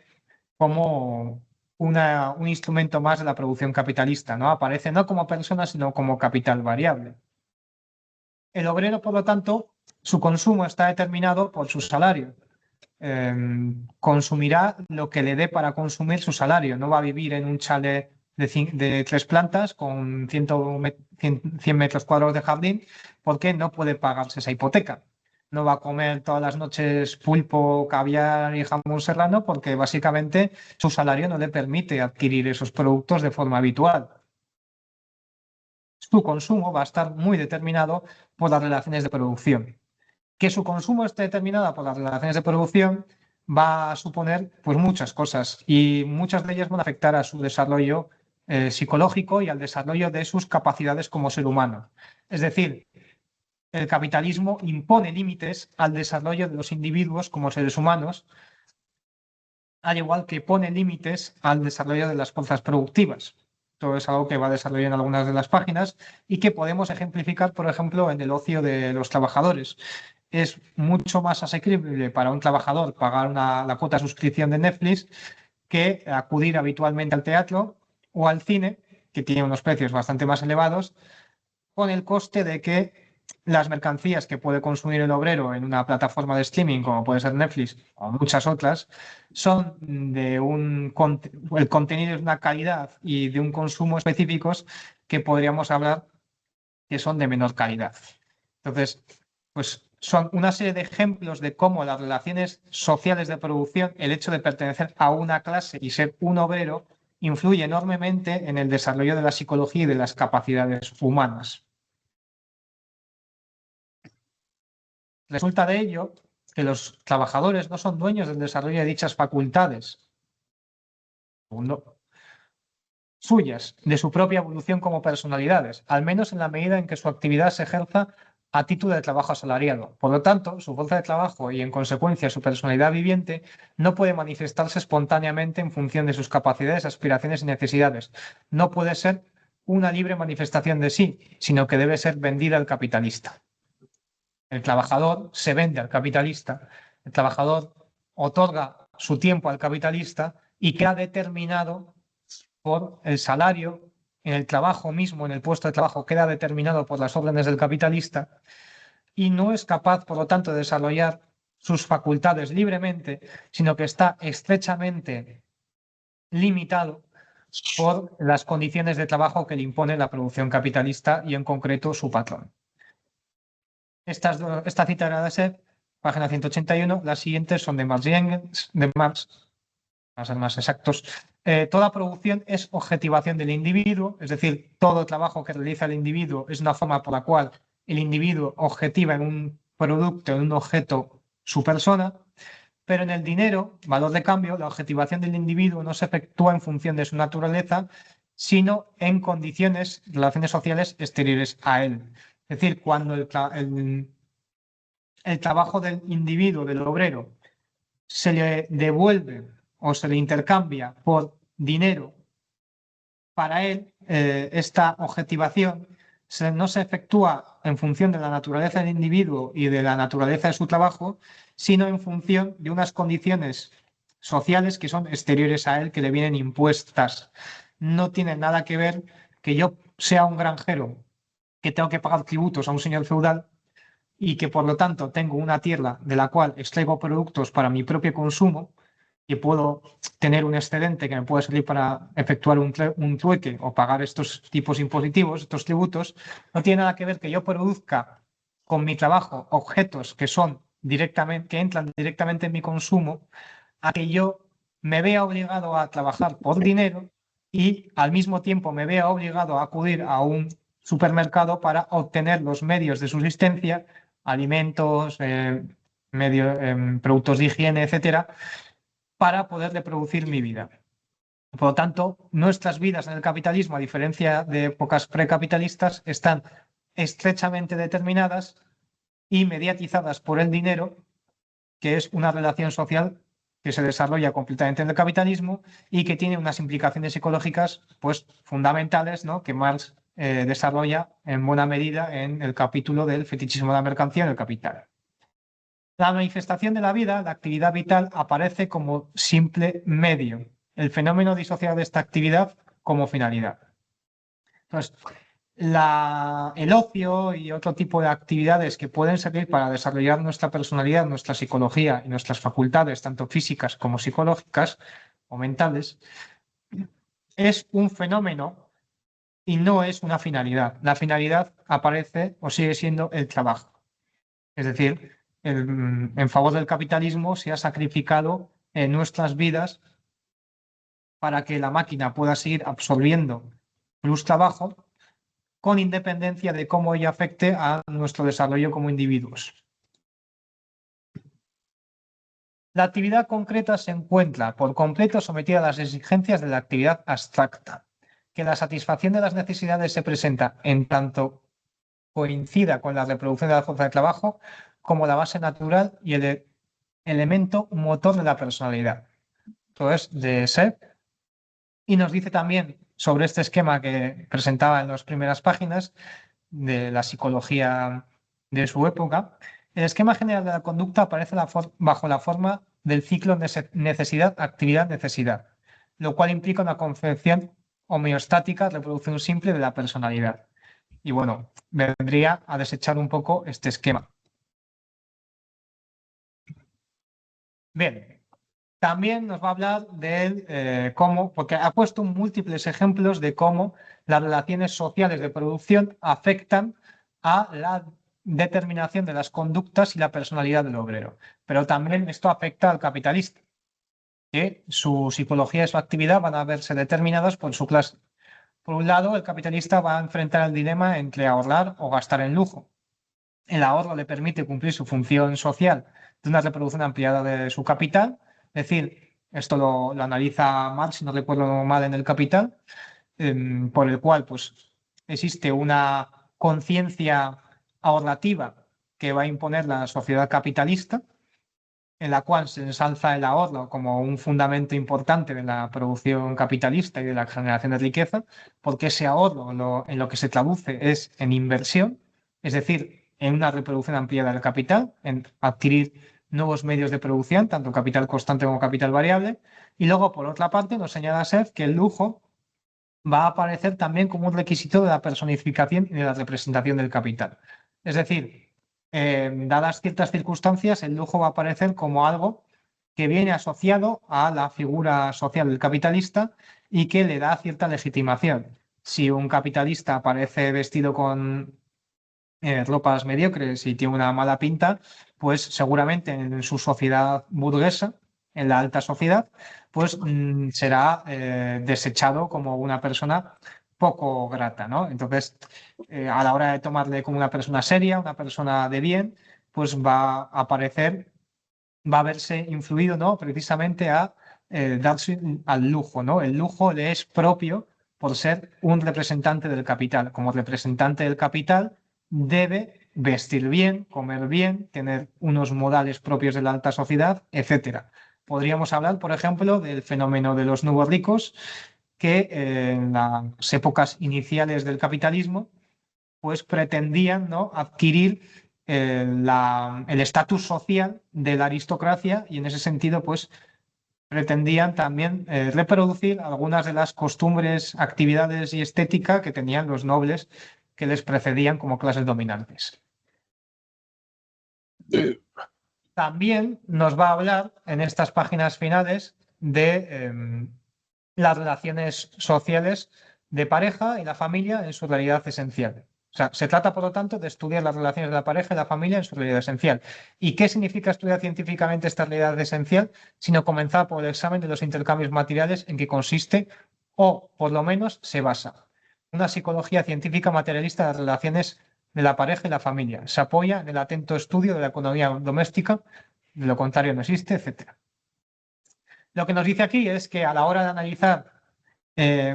como un instrumento más de la producción capitalista, ¿no? Aparece no como persona, sino como capital variable. El obrero, por lo tanto, su consumo está determinado por su salario. Consumirá lo que le dé para consumir su salario. No va a vivir en un chalet de 3 plantas con 100 metros cuadrados de jardín porque no puede pagarse esa hipoteca. No va a comer todas las noches pulpo, caviar y jamón serrano porque básicamente su salario no le permite adquirir esos productos de forma habitual. Su consumo va a estar muy determinado por las relaciones de producción. Que su consumo esté determinado por las relaciones de producción va a suponer pues, muchas cosas y muchas de ellas van a afectar a su desarrollo psicológico y al desarrollo de sus capacidades como ser humano. Es decir, el capitalismo impone límites al desarrollo de los individuos como seres humanos, al igual que pone límites al desarrollo de las fuerzas productivas. Todo es algo que va a desarrollar en algunas de las páginas y que podemos ejemplificar, por ejemplo, en el ocio de los trabajadores. es mucho más asequible para un trabajador pagar la cuota de suscripción de Netflix que acudir habitualmente al teatro o al cine, que tiene unos precios bastante más elevados, con el coste de que las mercancías que puede consumir el obrero en una plataforma de streaming, como puede ser Netflix o muchas otras, son el contenido es una calidad y de un consumo específicos que podríamos hablar que son de menor calidad. Entonces, pues son una serie de ejemplos de cómo las relaciones sociales de producción, el hecho de pertenecer a una clase y ser un obrero, influye enormemente en el desarrollo de la psicología y de las capacidades humanas. Resulta de ello que los trabajadores no son dueños del desarrollo de dichas facultades, suyas, de su propia evolución como personalidades, al menos en la medida en que su actividad se ejerza a título de trabajo asalariado. Por lo tanto, su fuerza de trabajo y, en consecuencia, su personalidad viviente no puede manifestarse espontáneamente en función de sus capacidades, aspiraciones y necesidades. No puede ser una libre manifestación de sí, sino que debe ser vendida al capitalista. El trabajador se vende al capitalista, el trabajador otorga su tiempo al capitalista y queda determinado por el salario en el trabajo mismo, en el puesto de trabajo, queda determinado por las órdenes del capitalista y no es capaz, por lo tanto, de desarrollar sus facultades libremente, sino que está estrechamente limitado por las condiciones de trabajo que le impone la producción capitalista y, en concreto, su patrón. Esta cita era de SEP, página 181. Las siguientes son de Marx y Engels, de Marx, para ser más exactos. Toda producción es objetivación del individuo, es decir, todo trabajo que realiza el individuo es una forma por la cual el individuo objetiva en un producto, en un objeto, su persona, pero en el dinero, valor de cambio, la objetivación del individuo no se efectúa en función de su naturaleza, sino en condiciones, relaciones sociales exteriores a él. Es decir, cuando el trabajo del individuo, del obrero, se le devuelve o se le intercambia por dinero, para él esta objetivación no se efectúa en función de la naturaleza del individuo y de la naturaleza de su trabajo, sino en función de unas condiciones sociales que son exteriores a él, que le vienen impuestas. No tiene nada que ver que yo sea un granjero que tengo que pagar tributos a un señor feudal y que por lo tanto tengo una tierra de la cual extraigo productos para mi propio consumo y puedo tener un excedente que me puede servir para efectuar un trueque o pagar estos tipos impositivos, estos tributos, no tiene nada que ver que yo produzca con mi trabajo objetos que son directamente, que entran directamente en mi consumo, a que yo me vea obligado a trabajar por dinero y al mismo tiempo me vea obligado a acudir a un supermercado para obtener los medios de subsistencia, alimentos, productos de higiene, etcétera, para poder reproducir mi vida. Por lo tanto, nuestras vidas en el capitalismo, a diferencia de épocas precapitalistas, están estrechamente determinadas y mediatizadas por el dinero, que es una relación social que se desarrolla completamente en el capitalismo y que tiene unas implicaciones psicológicas pues, fundamentales, ¿no?, que Marx desarrolla en buena medida en el capítulo del fetichismo de la mercancía en el capital. La manifestación de la vida, la actividad vital, aparece como simple medio, el fenómeno disociado de esta actividad como finalidad. Entonces, el ocio y otro tipo de actividades que pueden servir para desarrollar nuestra personalidad, nuestra psicología y nuestras facultades, tanto físicas como psicológicas o mentales, es un fenómeno y no es una finalidad. La finalidad aparece o sigue siendo el trabajo. Es decir, en favor del capitalismo se ha sacrificado nuestras vidas para que la máquina pueda seguir absorbiendo plus trabajo con independencia de cómo ello afecte a nuestro desarrollo como individuos. La actividad concreta se encuentra por completo sometida a las exigencias de la actividad abstracta, que la satisfacción de las necesidades se presenta en tanto coincida con la reproducción de la fuerza de trabajo como la base natural y el elemento motor de la personalidad. Todo es de SEP y nos dice también sobre este esquema que presentaba en las primeras páginas de la psicología de su época, El esquema general de la conducta aparece bajo la forma del ciclo necesidad-actividad-necesidad, lo cual implica una concepción homeostática, reproducción simple de la personalidad. Y bueno, vendría a desechar un poco este esquema. Bien, también nos va a hablar de cómo, porque ha puesto múltiples ejemplos de cómo las relaciones sociales de producción afectan a la determinación de las conductas y la personalidad del obrero. Pero también esto afecta al capitalista, que su psicología y su actividad van a verse determinadas por su clase. Por un lado, el capitalista va a enfrentar el dilema entre ahorrar o gastar en lujo. El ahorro le permite cumplir su función social de una reproducción ampliada de su capital. Es decir, esto lo analiza Marx, si no recuerdo mal, en el Capital, por el cual pues, existe una conciencia ahorrativa que va a imponer la sociedad capitalista, en la cual se ensalza el ahorro como un fundamento importante de la producción capitalista y de la generación de riqueza, porque ese ahorro en lo que se traduce es en inversión, es decir, en una reproducción ampliada del capital, en adquirir nuevos medios de producción, tanto capital constante como capital variable. Y luego, por otra parte, nos señala Seth que el lujo va a aparecer también como un requisito de la personificación y de la representación del capital. Es decir, dadas ciertas circunstancias, el lujo va a aparecer como algo que viene asociado a la figura social del capitalista y que le da cierta legitimación. Si un capitalista aparece vestido con ropas mediocres y tiene una mala pinta, pues seguramente en su sociedad burguesa, en la alta sociedad, pues será desechado como una persona poco grata, ¿no? Entonces, a la hora de tomarle como una persona seria, una persona de bien, pues va a aparecer, va a verse influido, ¿no? Precisamente a darse al lujo, ¿no? El lujo le es propio por ser un representante del capital. Como representante del capital, debe vestir bien, comer bien, tener unos modales propios de la alta sociedad, etcétera. Podríamos hablar, por ejemplo, del fenómeno de los nuevos ricos, que en las épocas iniciales del capitalismo, pues pretendían, ¿no?, adquirir el estatus social de la aristocracia y en ese sentido, pues pretendían también reproducir algunas de las costumbres, actividades y estética que tenían los nobles que les precedían como clases dominantes. También nos va a hablar en estas páginas finales de las relaciones sociales de pareja y la familia en su realidad esencial. O sea, se trata, por lo tanto, de estudiar las relaciones de la pareja y la familia en su realidad esencial. ¿Y qué significa estudiar científicamente esta realidad esencial? Sino comenzar por el examen de los intercambios materiales en que consiste, o por lo menos se basa, una psicología científica materialista de las relaciones de la pareja y la familia. Se apoya en el atento estudio de la economía doméstica, de lo contrario no existe, etc. Lo que nos dice aquí es que a la hora de analizar,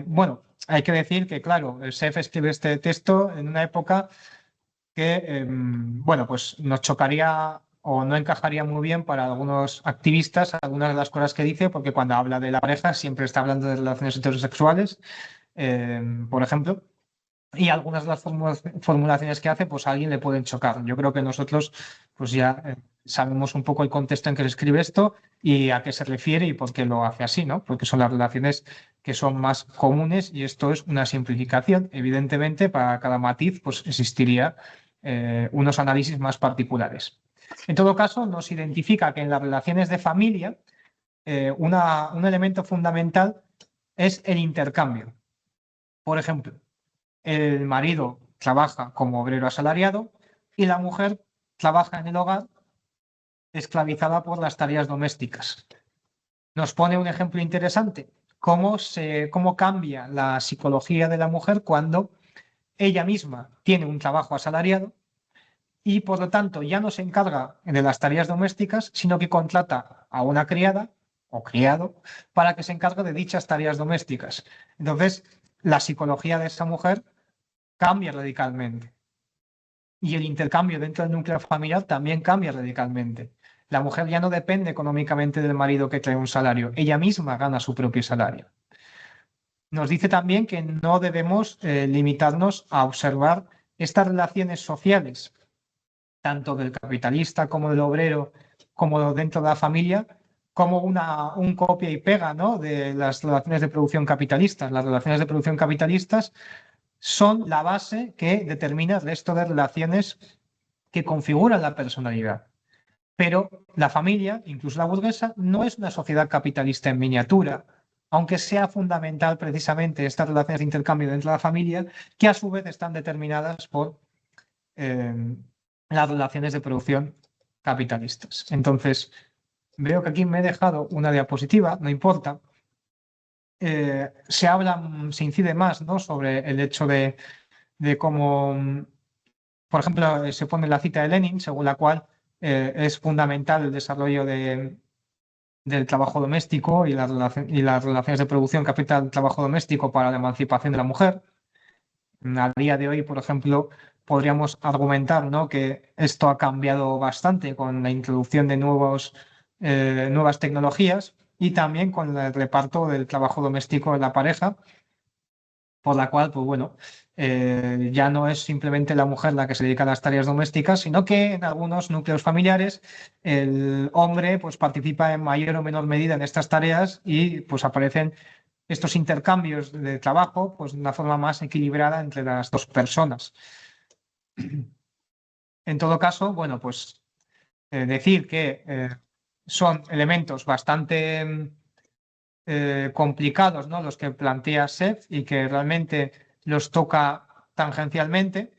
bueno, hay que decir que, claro, el SEF escribe este texto en una época que, bueno, pues nos chocaría o no encajaría muy bien para algunos activistas algunas de las cosas que dice, porque cuando habla de la pareja siempre está hablando de relaciones heterosexuales, por ejemplo, y algunas de las formulaciones que hace, pues a alguien le pueden chocar. Yo creo que nosotros, pues ya sabemos un poco el contexto en que se escribe esto y a qué se refiere y por qué lo hace así, ¿no? Porque son las relaciones que son más comunes y esto es una simplificación. Evidentemente, para cada matiz, pues existiría unos análisis más particulares. En todo caso, nos identifica que en las relaciones de familia, un elemento fundamental es el intercambio. Por ejemplo, el marido trabaja como obrero asalariado y la mujer trabaja en el hogar esclavizada por las tareas domésticas. Nos pone un ejemplo interesante, cómo cambia la psicología de la mujer cuando ella misma tiene un trabajo asalariado y por lo tanto ya no se encarga de las tareas domésticas, sino que contrata a una criada o criado para que se encargue de dichas tareas domésticas. Entonces, la psicología de esa mujer cambia radicalmente. Y el intercambio dentro del núcleo familiar también cambia radicalmente. La mujer ya no depende económicamente del marido que trae un salario, ella misma gana su propio salario. Nos dice también que no debemos limitarnos a observar estas relaciones sociales tanto del capitalista como del obrero, como dentro de la familia, como un copia y pega, ¿no?, de las relaciones de producción capitalistas. Las relaciones de producción capitalistas son la base que determina el resto de relaciones que configuran la personalidad. Pero la familia, incluso la burguesa, no es una sociedad capitalista en miniatura, aunque sea fundamental precisamente estas relaciones de intercambio dentro de la familia, que a su vez están determinadas por las relaciones de producción capitalistas. Entonces, veo que aquí me he dejado una diapositiva, no importa. Se habla, se incide más, ¿no?, sobre el hecho de cómo, por ejemplo, se pone la cita de Lenin, según la cual es fundamental el desarrollo del trabajo doméstico y las relaciones de producción capital-trabajo doméstico para la emancipación de la mujer. A día de hoy, por ejemplo, podríamos argumentar, ¿no?, que esto ha cambiado bastante con la introducción de nuevas tecnologías y también con el reparto del trabajo doméstico en la pareja, por la cual, pues bueno, ya no es simplemente la mujer la que se dedica a las tareas domésticas, sino que en algunos núcleos familiares el hombre pues participa en mayor o menor medida en estas tareas y pues aparecen estos intercambios de trabajo pues de una forma más equilibrada entre las dos personas. En todo caso, bueno, pues decir que son elementos bastante complicados, ¿no?, los que plantea Seth y que realmente los toca tangencialmente.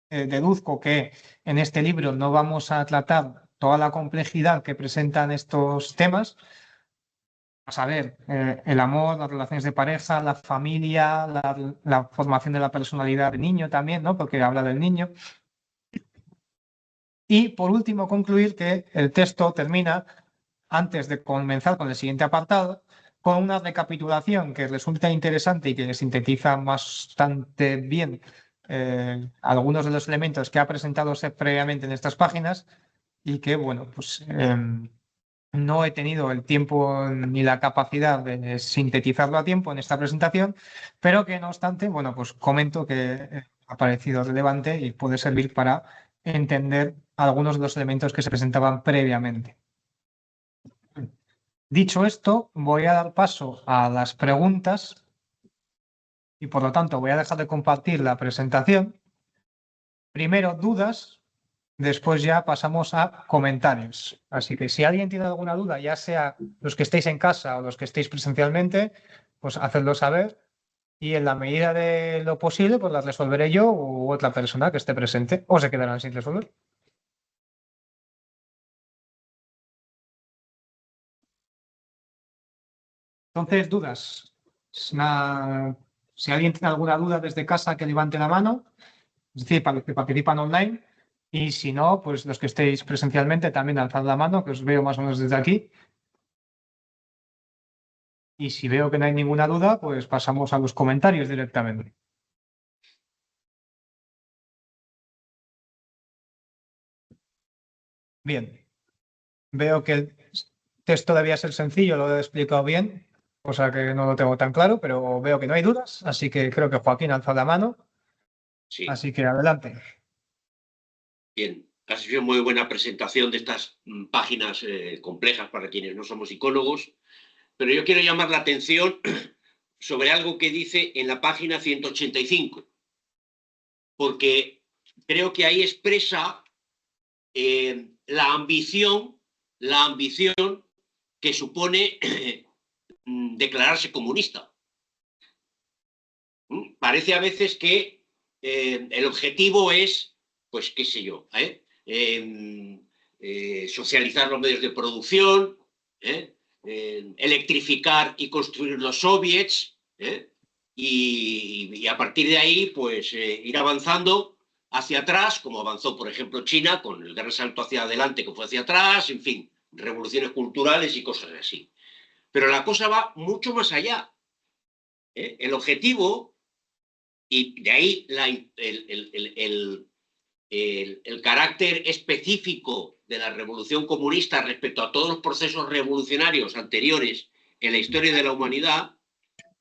Deduzco que en este libro no vamos a tratar toda la complejidad que presentan estos temas. A saber, el amor, las relaciones de pareja, la familia, la formación de la personalidad del niño también, ¿no?, porque habla del niño. Y por último, concluir que el texto termina, antes de comenzar con el siguiente apartado, con una recapitulación que resulta interesante y que sintetiza bastante bien algunos de los elementos que ha presentado Seth previamente en estas páginas y que, bueno, pues no he tenido el tiempo ni la capacidad de sintetizarlo a tiempo en esta presentación, pero que no obstante, bueno, pues comento que ha parecido relevante y puede servir para entender algunos de los elementos que se presentaban previamente. Dicho esto, voy a dar paso a las preguntas y por lo tanto voy a dejar de compartir la presentación. Primero dudas, después ya pasamos a comentarios. Así que si alguien tiene alguna duda, ya sea los que estéis en casa o los que estéis presencialmente, pues hacedlo saber y en la medida de lo posible, pues las resolveré yo u otra persona que esté presente o se quedarán sin resolver. Entonces, dudas. Si alguien tiene alguna duda desde casa, que levante la mano, es decir, para los que participan online. Y si no, pues los que estéis presencialmente también alzad la mano, que os veo más o menos desde aquí. Y si veo que no hay ninguna duda, pues pasamos a los comentarios directamente. Bien, veo que el texto debía ser sencillo, lo he explicado bien, cosa que no lo tengo tan claro, pero veo que no hay dudas, así que creo que Joaquín ha alzado la mano, Sí, así que adelante. bien. Ha sido muy buena presentación de estas páginas complejas para quienes no somos psicólogos, pero yo quiero llamar la atención sobre algo que dice en la página 185, porque creo que ahí expresa la ambición que supone declararse comunista. Parece a veces que el objetivo es, pues qué sé yo, socializar los medios de producción, electrificar y construir los soviets, y a partir de ahí, pues ir avanzando hacia atrás, como avanzó, por ejemplo, China, con el gran salto hacia adelante que fue hacia atrás, en fin, revoluciones culturales y cosas así. Pero la cosa va mucho más allá. El objetivo, y de ahí el carácter específico de la revolución comunista respecto a todos los procesos revolucionarios anteriores en la historia de la humanidad,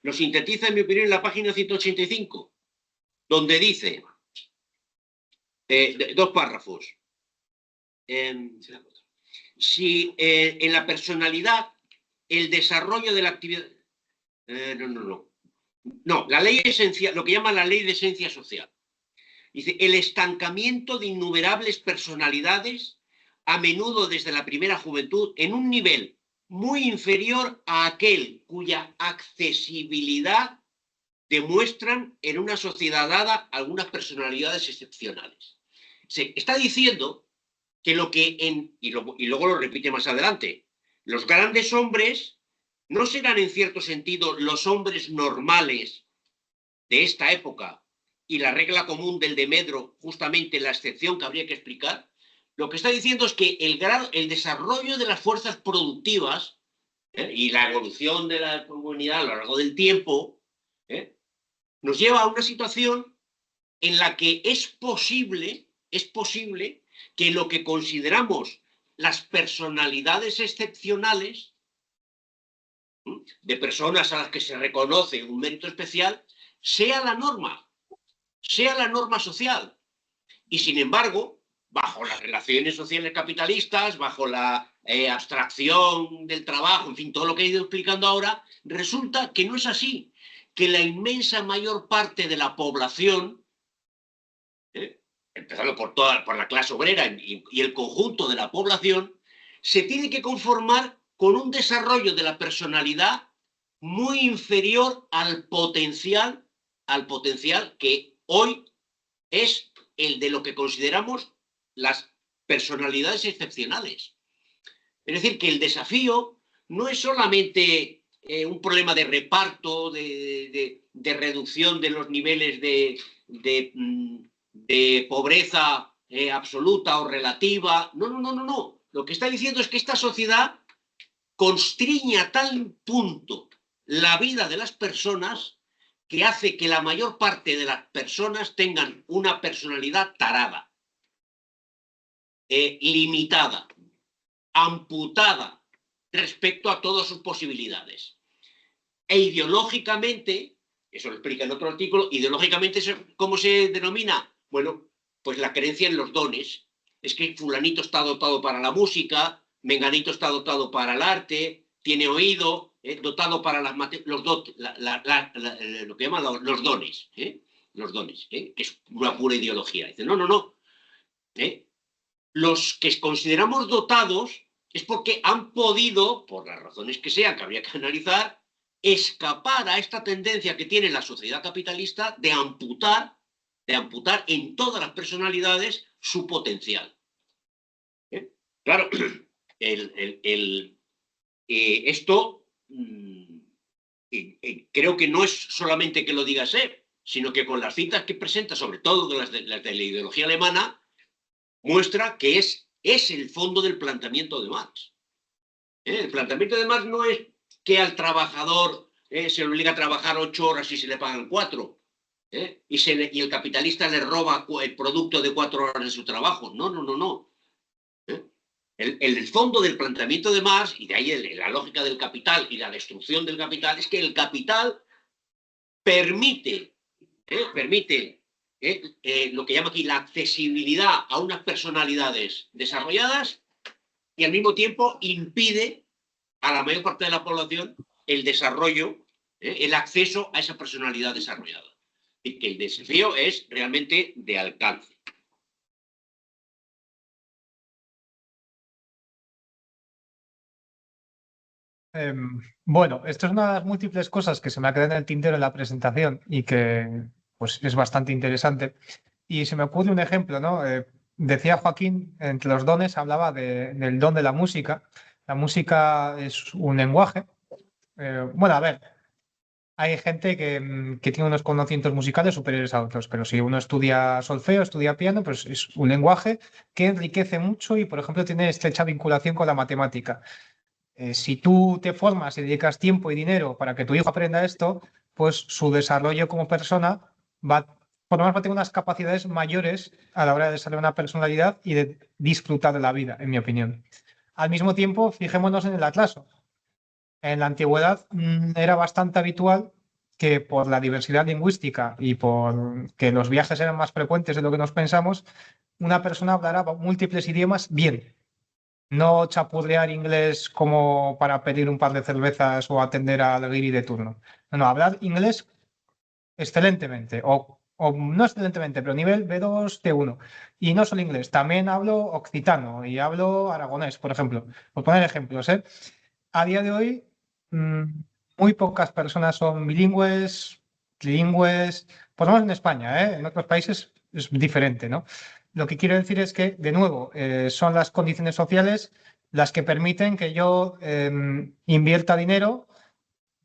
lo sintetiza, en mi opinión, en la página 185, donde dice, dos párrafos, si en la personalidad el desarrollo de la actividad... No, la ley esencial, lo que llama la ley de esencia social. Dice, el estancamiento de innumerables personalidades, a menudo desde la primera juventud, en un nivel muy inferior a aquel cuya accesibilidad demuestran en una sociedad dada algunas personalidades excepcionales. Se está diciendo que lo que y luego lo repite más adelante, los grandes hombres no serán en cierto sentido los hombres normales de esta época y la regla común del de Medro, justamente la excepción que habría que explicar. Lo que está diciendo es que el desarrollo de las fuerzas productivas y la evolución de la comunidad a lo largo del tiempo nos lleva a una situación en la que es posible que lo que consideramos las personalidades excepcionales, de personas a las que se reconoce un mérito especial, sea la norma social. Y sin embargo, bajo las relaciones sociales capitalistas, bajo la abstracción del trabajo, en fin, todo lo que he ido explicando ahora, resulta que no es así, que la inmensa mayor parte de la población, empezando por la clase obrera y el conjunto de la población, se tiene que conformar con un desarrollo de la personalidad muy inferior al potencial que hoy es el de lo que consideramos las personalidades excepcionales. Es decir, que el desafío no es solamente un problema de reparto, de reducción de los niveles de pobreza absoluta o relativa. No. Lo que está diciendo es que esta sociedad constriñe a tal punto la vida de las personas que hace que la mayor parte de las personas tengan una personalidad tarada, limitada, amputada respecto a todas sus posibilidades. E ideológicamente, eso lo explica en otro artículo, ideológicamente, ¿cómo se denomina? Bueno, pues la creencia en los dones. Es que fulanito está dotado para la música, menganito está dotado para el arte, tiene oído, dotado para las lo que llaman los dones, que es una pura ideología. Dice, no. Los que consideramos dotados es porque han podido, por las razones que sean, que habría que analizar, escapar a esta tendencia que tiene la sociedad capitalista de amputar en todas las personalidades su potencial. Claro, esto creo que no es solamente que lo diga Sepp, sino que con las citas que presenta, sobre todo las de la ideología alemana, muestra que es el fondo del planteamiento de Marx. El planteamiento de Marx no es que al trabajador se le obliga a trabajar 8 horas y se le pagan 4, y el capitalista le roba el producto de 4 horas de su trabajo. No. El fondo del planteamiento de Marx, y de ahí la lógica del capital y la destrucción del capital, es que el capital permite lo que llama aquí la accesibilidad a unas personalidades desarrolladas y al mismo tiempo impide a la mayor parte de la población el desarrollo, el acceso a esa personalidad desarrollada. Y que el desafío es realmente de alcance. Bueno, esto es una de las múltiples cosas que se me ha quedado en el tintero en la presentación y que pues, es bastante interesante. Y se me ocurre un ejemplo, ¿no? Decía Joaquín, entre los dones hablaba del don de la música. La música es un lenguaje. Bueno, a ver, hay gente que tiene unos conocimientos musicales superiores a otros, pero si uno estudia solfeo, estudia piano, pues es un lenguaje que enriquece mucho y, por ejemplo, tiene estrecha vinculación con la matemática. Si tú te formas y dedicas tiempo y dinero para que tu hijo aprenda esto, pues su desarrollo como persona por lo menos va a tener unas capacidades mayores a la hora de desarrollar una personalidad y de disfrutar de la vida, en mi opinión. Al mismo tiempo, fijémonos en el atraso. En la antigüedad era bastante habitual que por la diversidad lingüística y por que los viajes eran más frecuentes de lo que nos pensamos, una persona hablará múltiples idiomas bien. No chapurrear inglés como para pedir un par de cervezas o atender al guiri de turno. No, no, hablar inglés excelentemente, o no excelentemente, pero nivel B2, T1. Y no solo inglés, también hablo occitano y hablo aragonés, por ejemplo. Por poner ejemplos, ¿eh? A día de hoy, mm, muy pocas personas son bilingües, trilingües, por lo menos en España, ¿eh? En otros países es diferente, ¿no? Lo que quiero decir es que, de nuevo, son las condiciones sociales las que permiten que yo invierta dinero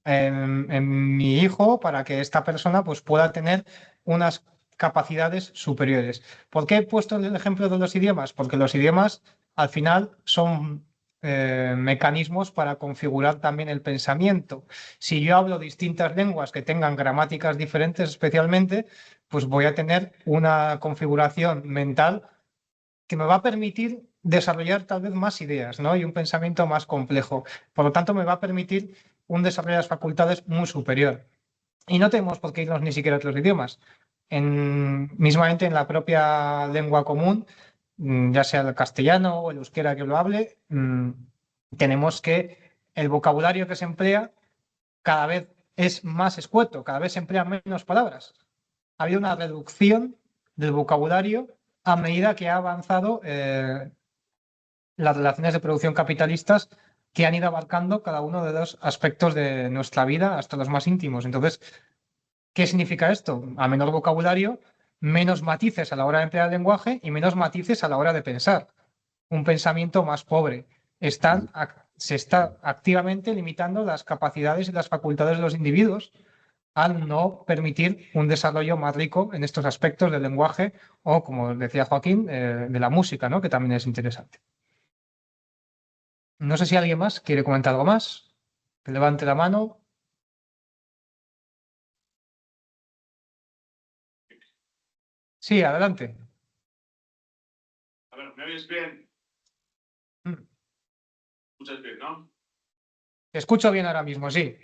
en mi hijo para que esta persona pues, pueda tener unas capacidades superiores. ¿Por qué he puesto el ejemplo de los idiomas? Porque los idiomas al final son mecanismos para configurar también el pensamiento. Si yo hablo distintas lenguas que tengan gramáticas diferentes especialmente, pues voy a tener una configuración mental que me va a permitir desarrollar tal vez más ideas, ¿no? Y un pensamiento más complejo. Por lo tanto, me va a permitir un desarrollo de las facultades muy superior. Y no tenemos por qué irnos ni siquiera a otros idiomas. Mismamente en la propia lengua común, ya sea el castellano o el euskera que lo hable, tenemos que el vocabulario que se emplea cada vez es más escueto, cada vez se emplean menos palabras. Ha habido una reducción del vocabulario a medida que ha avanzado las relaciones de producción capitalistas que han ido abarcando cada uno de los aspectos de nuestra vida hasta los más íntimos. Entonces, ¿qué significa esto? A menor vocabulario, menos matices a la hora de emplear el lenguaje y menos matices a la hora de pensar. Un pensamiento más pobre. Se está activamente limitando las capacidades y las facultades de los individuos al no permitir un desarrollo más rico en estos aspectos del lenguaje o, como decía Joaquín, de la música, ¿no? Que también es interesante. No sé si alguien más quiere comentar algo más. Que levante la mano. Sí, adelante. A ver, ¿me oyes bien? Mm. ¿Escuchas bien, no? Te escucho bien ahora mismo, sí.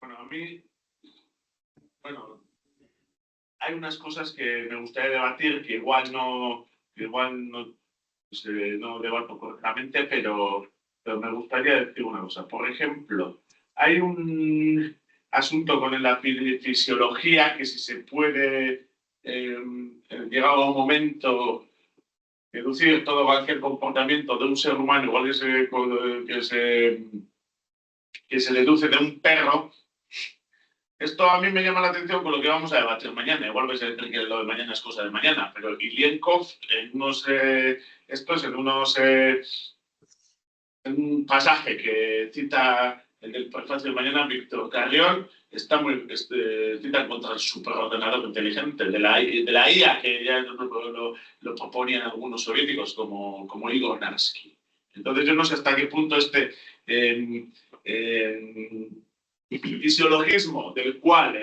Bueno, a mí, bueno, hay unas cosas que me gustaría debatir que igual no, pues, no debato correctamente, pero me gustaría decir una cosa. Por ejemplo, hay un asunto con la fisiología que si se puede, llegado a un momento, deducir todo cualquier comportamiento de un ser humano, igual que se deduce de un perro. Esto a mí me llama la atención con lo que vamos a debatir mañana. Igual vais a decir que lo de mañana es cosa de mañana, pero Ilienkov, en un pasaje que cita en el prefacio de mañana, Víctor Carrión, cita contra el superordenador inteligente de la IA, que ya lo proponían algunos soviéticos como Igor Narsky. Entonces yo no sé hasta qué punto fisiologismo del cual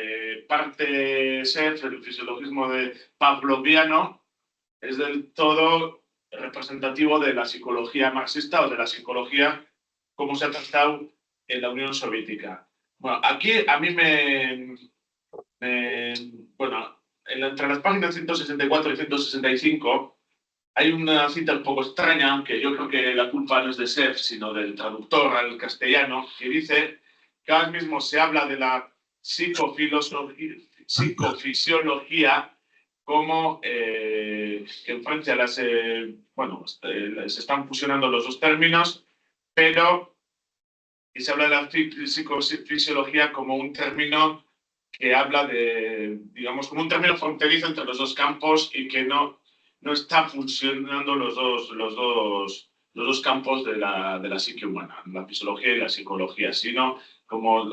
parte ser el fisiologismo de pavloviano es del todo representativo de la psicología marxista o de la psicología como se ha tratado en la Unión Soviética. Bueno, aquí a mí bueno, entre las páginas 164 y 165 hay una cita un poco extraña, aunque yo creo que la culpa no es de Ser, sino del traductor al castellano, que dice que ahora mismo se habla de la psicofisiología como que en Francia se están fusionando los dos términos, pero y se habla de la psicofisiología como un término que habla de, digamos, como un término fronterizo entre los dos campos y que no está funcionando los dos campos de la psique humana, la fisiología y la psicología, sino como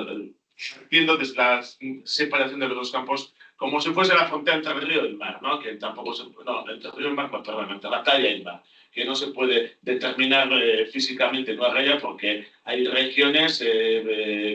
viendo desde la separación de los dos campos como si fuese la frontera entre el río y el mar, ¿no? Que tampoco se puede, no, entre el río y el mar, perdón, entre la playa y el mar, que no se puede determinar físicamente en una raya porque hay regiones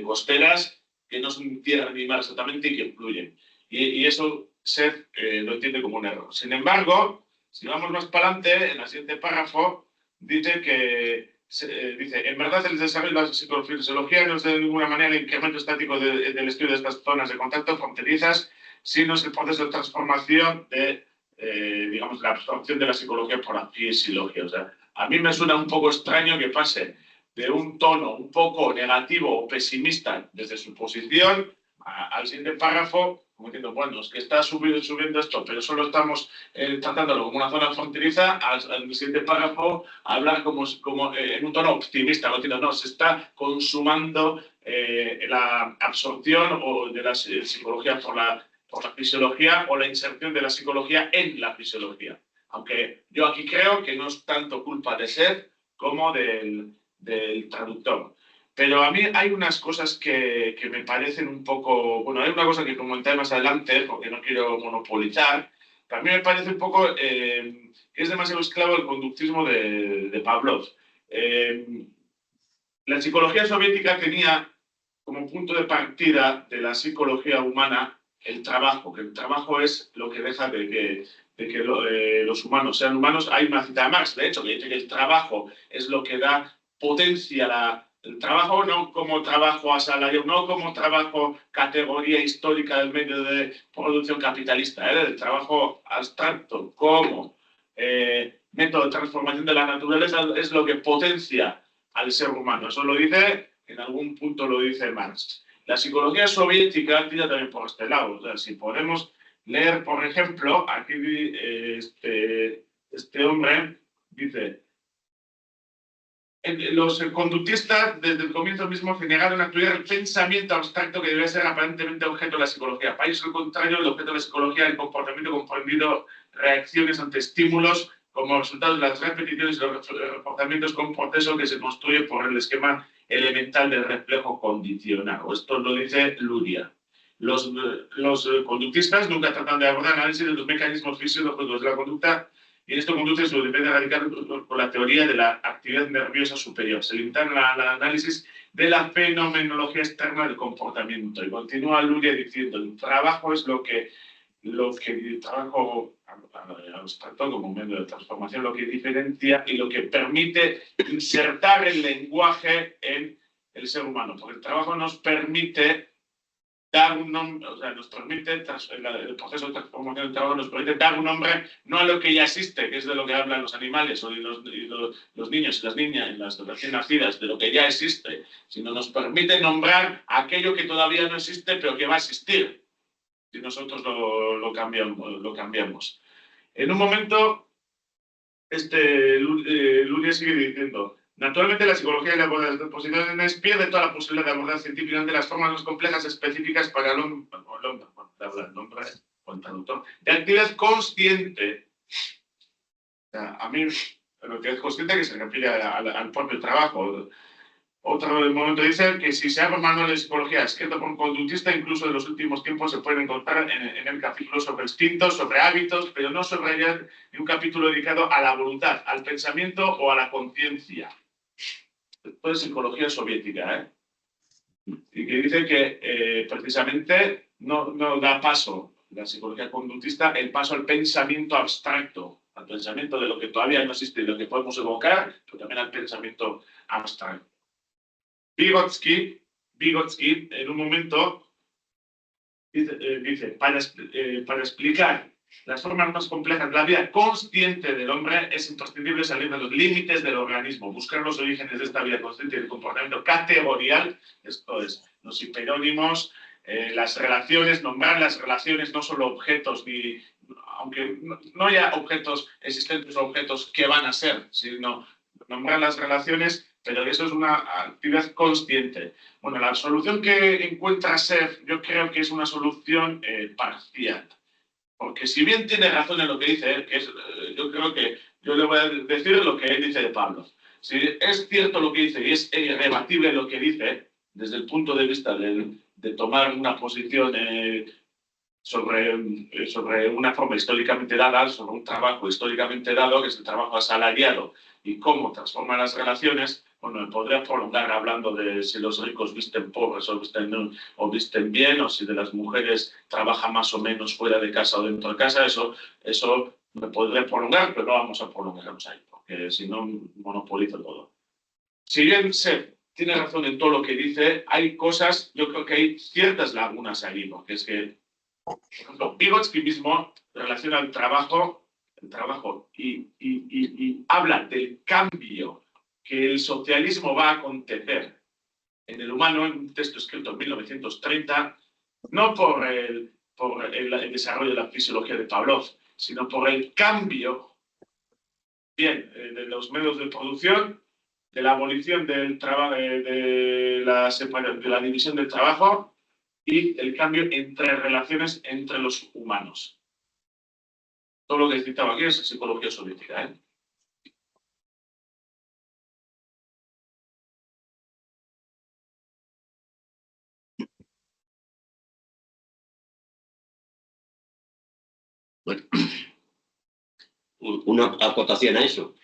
costeras que no son tierra ni mar exactamente y que fluyen. Y eso Seth lo entiende como un error. Sin embargo, si vamos más para adelante, en el siguiente párrafo, dice que dice, en verdad el desarrollo de la psicofisiología no es de ninguna manera el incremento estático del estudio de estas zonas de contacto fronterizas, sino es el proceso de transformación de, digamos, la absorción de la psicología por la fisiología. O sea, a mí me suena un poco extraño que pase de un tono un poco negativo o pesimista desde su posición al siguiente párrafo, como diciendo, bueno, es que está subiendo esto, pero solo estamos tratándolo como una zona fronteriza, al siguiente párrafo hablar como en un tono optimista, diciendo, no, se está consumando la absorción o de la psicología por la fisiología o la inserción de la psicología en la fisiología. Aunque yo aquí creo que no es tanto culpa de Seth como del traductor. Pero a mí hay unas cosas que me parecen un poco... Bueno, hay una cosa que comentaré más adelante, porque no quiero monopolizar. También me parece un poco que es demasiado esclavo el conductismo de Pavlov. La psicología soviética tenía como punto de partida de la psicología humana el trabajo, que el trabajo es lo que deja de que los humanos sean humanos. Hay una cita de Marx, de hecho, que dice que el trabajo es lo que da potencia el trabajo, no como trabajo asalariado, no como trabajo categoría histórica del medio de producción capitalista, el trabajo abstracto como método de transformación de la naturaleza es lo que potencia al ser humano. Eso lo dice, en algún punto lo dice Marx. La psicología soviética tira también por este lado. O sea, si podemos leer, por ejemplo, aquí este hombre dice: los conductistas desde el comienzo mismo se negaron a estudiar el pensamiento abstracto que debe ser aparentemente objeto de la psicología. País al contrario, el objeto de la psicología es el comportamiento comprendido, reacciones ante estímulos como resultado de las repeticiones y los reforzamientos con proceso que se construye por el esquema elemental del reflejo condicionado. Esto lo dice Luria. Los conductistas nunca tratan de abordar análisis de los mecanismos fisiológicos de la conducta, y esto conduce a su dependencia radical por la teoría de la actividad nerviosa superior. Se limitan al análisis de la fenomenología externa del comportamiento. Y continúa Luria diciendo: el trabajo es lo que el trabajo abstracto como medio de transformación, lo que diferencia y lo que permite insertar el lenguaje en el ser humano. Porque el trabajo nos permite dar un nombre, o sea, nos permite, el proceso de transformación del trabajo nos permite dar un nombre no a lo que ya existe, que es de lo que hablan los animales o los niños y las niñas, las recién nacidas, de lo que ya existe, sino nos permite nombrar aquello que todavía no existe, pero que va a existir, si nosotros lo cambiamos. En un momento, Luria sigue diciendo: naturalmente, la psicología y la abordaje de posiciones pierde toda la posibilidad de abordar científicamente las formas más complejas específicas para el hombre o el traductor de actividad consciente. O sea, a mí, lo que es consciente que se refiere al propio trabajo. Otro momento dice que si se abre manual de psicología escrito por un conductista, incluso en los últimos tiempos se puede encontrar en el capítulo sobre instintos, sobre hábitos, pero no sobre un capítulo dedicado a la voluntad, al pensamiento o a la conciencia. Esto es psicología soviética, y que dice que precisamente no da paso la psicología conductista, el paso al pensamiento abstracto, al pensamiento de lo que todavía no existe y lo que podemos evocar, pero también al pensamiento abstracto. Vygotsky, en un momento, dice para explicar las formas más complejas de la vida consciente del hombre es imprescindible salir de los límites del organismo, buscar los orígenes de esta vida consciente y el comportamiento categorial, esto es, los hiperónimos, las relaciones, nombrar las relaciones, no solo objetos, aunque no haya objetos existentes o objetos que van a ser, sino nombrar las relaciones, pero eso es una actividad consciente. Bueno, la solución que encuentra Seth, yo creo que es una solución parcial. Porque si bien tiene razón en lo que dice él, yo creo que yo le voy a decir lo que él dice de Pablo. Si es cierto lo que dice y es irrebatible lo que dice, desde el punto de vista de tomar una posición sobre una forma históricamente dada, sobre un trabajo históricamente dado, que es el trabajo asalariado, y cómo transforma las relaciones, bueno, me podría prolongar hablando de si los ricos visten pobres o visten bien, o si de las mujeres trabaja más o menos fuera de casa o dentro de casa. Eso me podría prolongar, pero no vamos a prolongarnos ahí, porque si no monopolizo todo. si bien Seth tiene razón en todo lo que dice, hay cosas, yo creo que hay ciertas lagunas ahí, ¿no? Que es que, por ejemplo, Vygotsky mismo relaciona el trabajo y habla del cambio que el socialismo va a acontecer en el humano, en un texto escrito en 1930, no por el desarrollo de la fisiología de Pavlov, sino por el cambio, bien, de los medios de producción, de la abolición del trabajo, de la división del trabajo y el cambio entre relaciones entre los humanos. Todo lo que he citado aquí es psicología soviética, ¿eh? Bueno, una acotación a eso,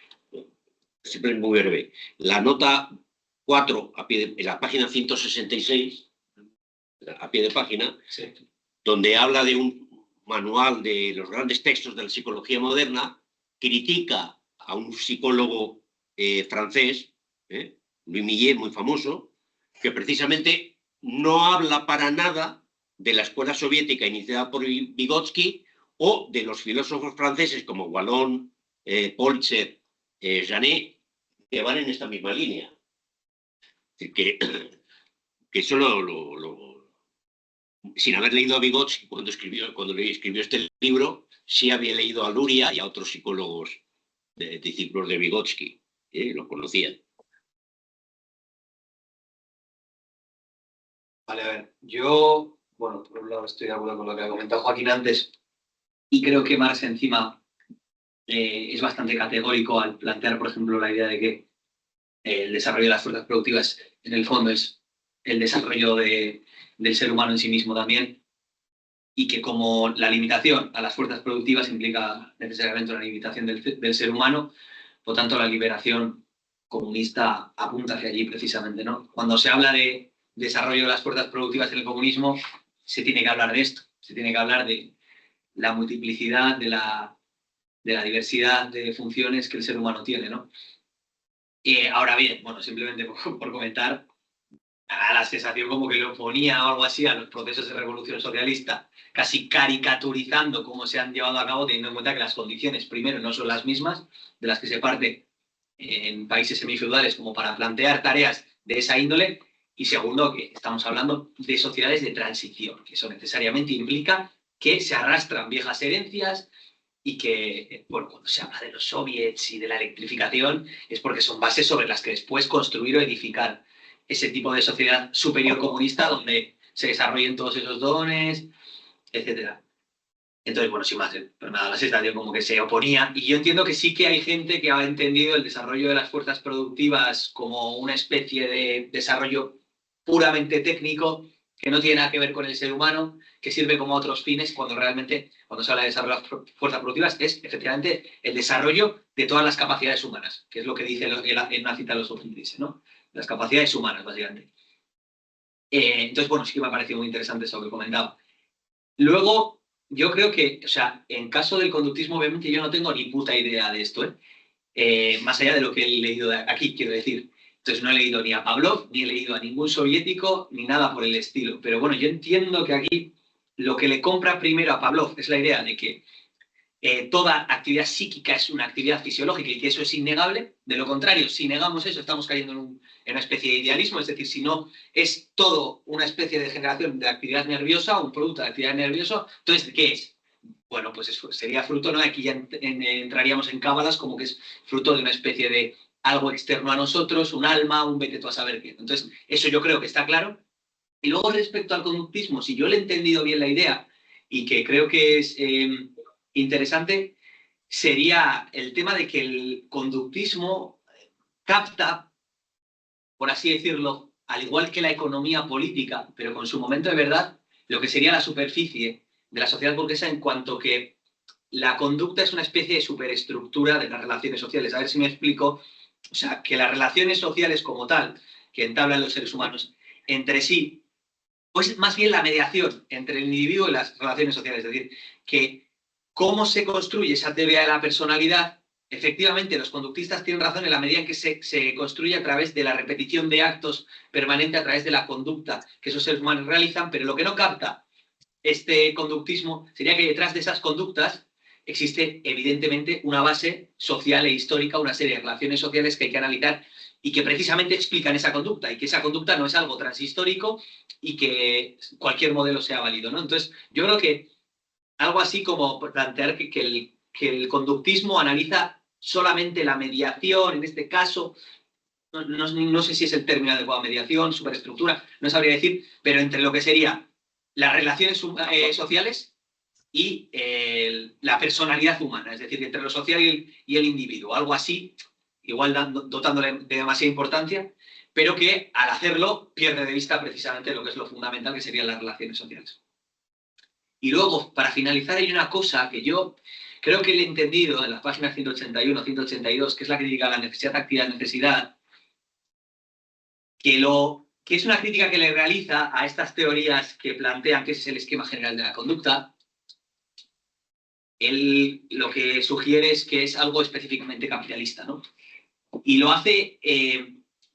siempre es muy breve. La nota 4, en la página 166, a pie de página, Sí. donde habla de un manual de los grandes textos de la psicología moderna, critica a un psicólogo francés, Louis Millet, muy famoso, que precisamente no habla para nada de la escuela soviética iniciada por Vygotsky o de los filósofos franceses como Wallon, Polcher, Janet, que van en esta misma línea. Es decir, que eso sin haber leído a Vygotsky cuando escribió este libro, sí había leído a Luria y a otros psicólogos discípulos de Vygotsky, lo conocían. Vale, a ver, yo, bueno, por un lado estoy de acuerdo con lo que ha comentado Joaquín antes y creo que Marx encima es bastante categórico al plantear, por ejemplo, la idea de que el desarrollo de las fuerzas productivas en el fondo es el desarrollo del ser humano en sí mismo también y que como la limitación a las fuerzas productivas implica necesariamente una limitación del ser humano, por tanto la liberación comunista apunta hacia allí precisamente, ¿no? Cuando se habla de desarrollo de las fuerzas productivas en el comunismo, se tiene que hablar de esto, se tiene que hablar de la multiplicidad, de la diversidad de funciones que el ser humano tiene, ¿no? Ahora bien, bueno, simplemente por comentar, a la sensación como que le oponía o algo así a los procesos de revolución socialista, casi caricaturizando cómo se han llevado a cabo, teniendo en cuenta que las condiciones, primero, no son las mismas de las que se parte en países semifeudales como para plantear tareas de esa índole, y segundo, que estamos hablando de sociedades de transición, que eso necesariamente implica que se arrastran viejas herencias y que, bueno, cuando se habla de los soviets y de la electrificación es porque son bases sobre las que después construir o edificar ese tipo de sociedad superior comunista donde se desarrollen todos esos dones, etc. Entonces, bueno, sin más, pero me da la sensación como que se oponía. Y yo entiendo que sí que hay gente que ha entendido el desarrollo de las fuerzas productivas como una especie de desarrollo puramente técnico que no tiene nada que ver con el ser humano, que sirve como otros fines, cuando realmente, cuando se habla de desarrollo de las fuerzas productivas, es efectivamente el desarrollo de todas las capacidades humanas, que es lo que dice en una cita de los Solzhenitsyn, ¿no? Las capacidades humanas, básicamente. Entonces, bueno, sí que me ha parecido muy interesante eso que comentaba. Luego, yo creo que, o sea, en caso del conductismo, obviamente yo no tengo ni puta idea de esto, más allá de lo que he leído aquí, quiero decir. Entonces no he leído ni a Pavlov, ni he leído a ningún soviético, ni nada por el estilo. Pero bueno, yo entiendo que aquí lo que le compra primero a Pavlov es la idea de que toda actividad psíquica es una actividad fisiológica y que eso es innegable. De lo contrario, si negamos eso, estamos cayendo en una especie de idealismo, es decir, si no es todo una especie de generación de actividad nerviosa, un producto de actividad nerviosa, entonces, ¿qué es? Bueno, pues eso sería fruto, ¿no? Aquí ya entraríamos en cábalas como que es fruto de una especie de algo externo a nosotros, un alma, un vete tú a saber qué. Entonces, eso yo creo que está claro. Y luego respecto al conductismo, si yo le he entendido bien la idea y que creo que es interesante, sería el tema de que el conductismo capta, por así decirlo, al igual que la economía política, pero con su momento de verdad, lo que sería la superficie de la sociedad burguesa en cuanto que la conducta es una especie de superestructura de las relaciones sociales. A ver si me explico. O sea, que las relaciones sociales como tal, que entablan los seres humanos entre sí, pues más bien la mediación entre el individuo y las relaciones sociales. Es decir, que cómo se construye esa teoría de la personalidad efectivamente los conductistas tienen razón en la medida en que se construye a través de la repetición de actos permanente a través de la conducta que esos seres humanos realizan, pero lo que no capta este conductismo sería que detrás de esas conductas existe evidentemente una base social e histórica, una serie de relaciones sociales que hay que analizar y que precisamente explican esa conducta, y que esa conducta no es algo transhistórico y que cualquier modelo sea válido, ¿no? Entonces, yo creo que algo así como plantear que el conductismo analiza solamente la mediación, en este caso, no sé si es el término adecuado, mediación, superestructura, no sabría decir, pero entre lo que sería las relaciones sociales y la personalidad humana, es decir, entre lo social y el individuo, algo así, igual dotándole de demasiada importancia, pero que al hacerlo pierde de vista precisamente lo que es lo fundamental, que serían las relaciones sociales. Y luego, para finalizar, hay una cosa que yo creo que he entendido en las páginas 181, 182, que es la crítica a la necesidad, actividad, necesidad, que es una crítica que le realiza a estas teorías que plantean que ese es el esquema general de la conducta. Él lo que sugiere es que es algo específicamente capitalista, ¿no? Y lo hace,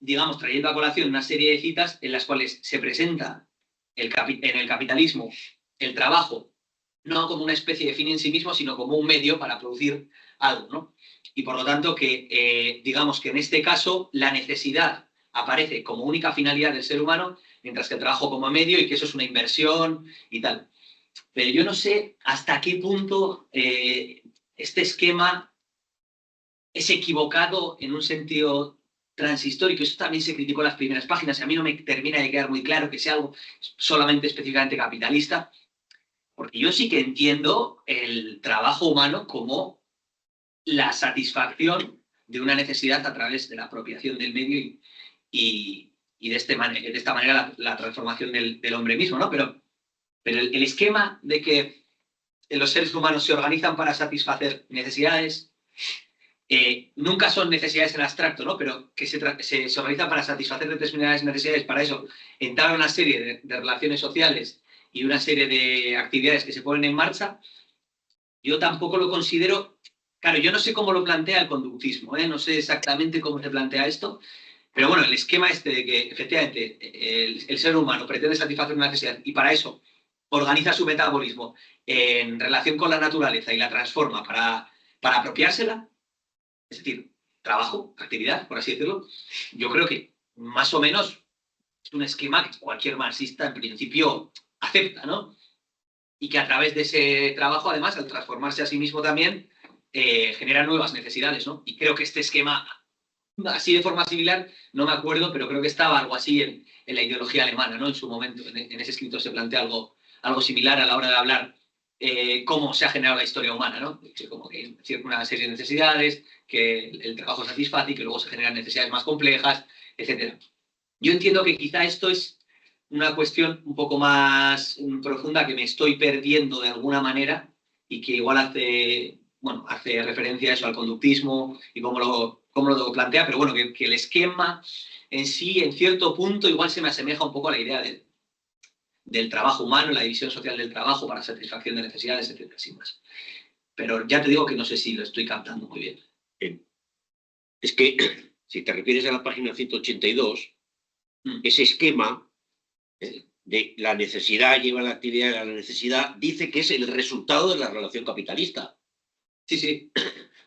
digamos, trayendo a colación una serie de citas en las cuales se presenta en el capitalismo el trabajo no como una especie de fin en sí mismo, sino como un medio para producir algo, ¿no? Y por lo tanto que, digamos que en este caso la necesidad aparece como única finalidad del ser humano, mientras que el trabajo como medio, y que eso es una inversión y tal. Pero yo no sé hasta qué punto este esquema es equivocado en un sentido transhistórico. Eso también se criticó en las primeras páginas, y a mí no me termina de quedar muy claro que sea algo solamente específicamente capitalista, porque yo sí que entiendo el trabajo humano como la satisfacción de una necesidad a través de la apropiación del medio y de esta manera la transformación del hombre mismo, ¿no? Pero el esquema de que los seres humanos se organizan para satisfacer necesidades, nunca son necesidades en abstracto, ¿no? Pero que se organizan para satisfacer determinadas necesidades, para eso entrar una serie de relaciones sociales y una serie de actividades que se ponen en marcha, yo tampoco lo considero. Claro, yo no sé cómo lo plantea el conductismo, no sé exactamente cómo se plantea esto, pero bueno, el esquema este de que efectivamente el ser humano pretende satisfacer una necesidad y para eso organiza su metabolismo en relación con la naturaleza y la transforma para apropiársela, es decir, trabajo, actividad, por así decirlo, yo creo que más o menos es un esquema que cualquier marxista en principio acepta, ¿no? Y que a través de ese trabajo, además, al transformarse a sí mismo también, genera nuevas necesidades, ¿no? Y creo que este esquema, así de forma similar, no me acuerdo, pero creo que estaba algo así en la ideología alemana, ¿no? En su momento, en ese escrito se plantea algo similar a la hora de hablar cómo se ha generado la historia humana, ¿no? Como que hay una serie de necesidades, que el trabajo satisface y que luego se generan necesidades más complejas, etc. Yo entiendo que quizá esto es una cuestión un poco más profunda que me estoy perdiendo de alguna manera y que igual hace referencia a eso, al conductismo y cómo lo plantea, pero bueno, que el esquema en sí, en cierto punto, igual se me asemeja un poco a la idea del trabajo humano, la división social del trabajo para satisfacción de necesidades, etcétera, sin más. Pero ya te digo que no sé si lo estoy captando muy bien. Es que, si te refieres a la página 182, ese esquema de la necesidad lleva a la actividad a la necesidad, dice que es el resultado de la relación capitalista. Sí, sí.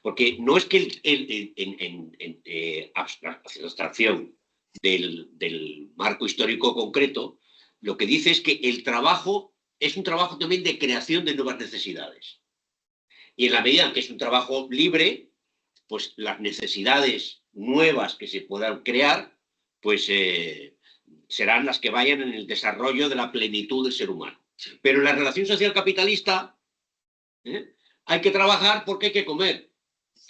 Porque no es que en abstracción del marco histórico concreto, lo que dice es que el trabajo es un trabajo también de creación de nuevas necesidades. Y en la medida en que es un trabajo libre, pues las necesidades nuevas que se puedan crear, pues serán las que vayan en el desarrollo de la plenitud del ser humano. Pero en la relación social capitalista hay que trabajar porque hay que comer,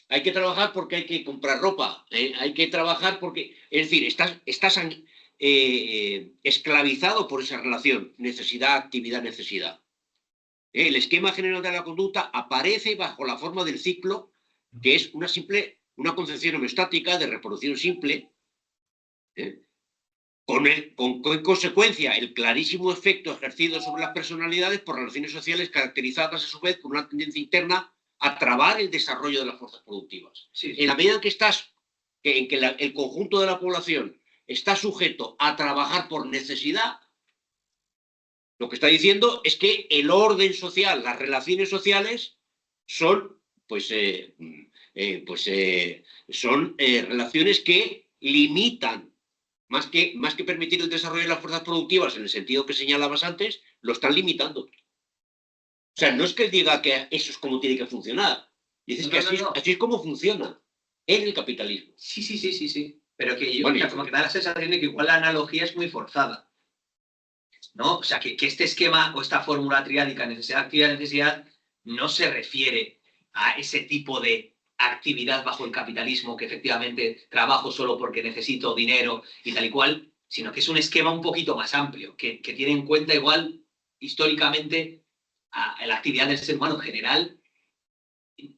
hay que trabajar porque hay que comprar ropa, hay que trabajar porque... Es decir, estás esclavizado por esa relación, necesidad, actividad, necesidad. El esquema general de la conducta aparece bajo la forma del ciclo, que es una concepción homeostática de reproducción simple, con consecuencia el clarísimo efecto ejercido sobre las personalidades por relaciones sociales caracterizadas a su vez por una tendencia interna a trabar el desarrollo de las fuerzas productivas. Sí. En la medida en que el conjunto de la población está sujeto a trabajar por necesidad, lo que está diciendo es que el orden social, las relaciones sociales son, relaciones que limitan, más que permitir el desarrollo de las fuerzas productivas en el sentido que señalabas antes, lo están limitando. O sea, no es que él diga que eso es como tiene que funcionar. Dices que así es como funciona en el capitalismo. Sí. Pero que yo, como que me da la sensación de que igual la analogía es muy forzada, ¿no? O sea, que este esquema o esta fórmula triádica, necesidad, actividad, necesidad, no se refiere a ese tipo de actividad bajo el capitalismo, que efectivamente trabajo solo porque necesito dinero y tal y cual, sino que es un esquema un poquito más amplio, que tiene en cuenta igual históricamente a la actividad del ser humano en general,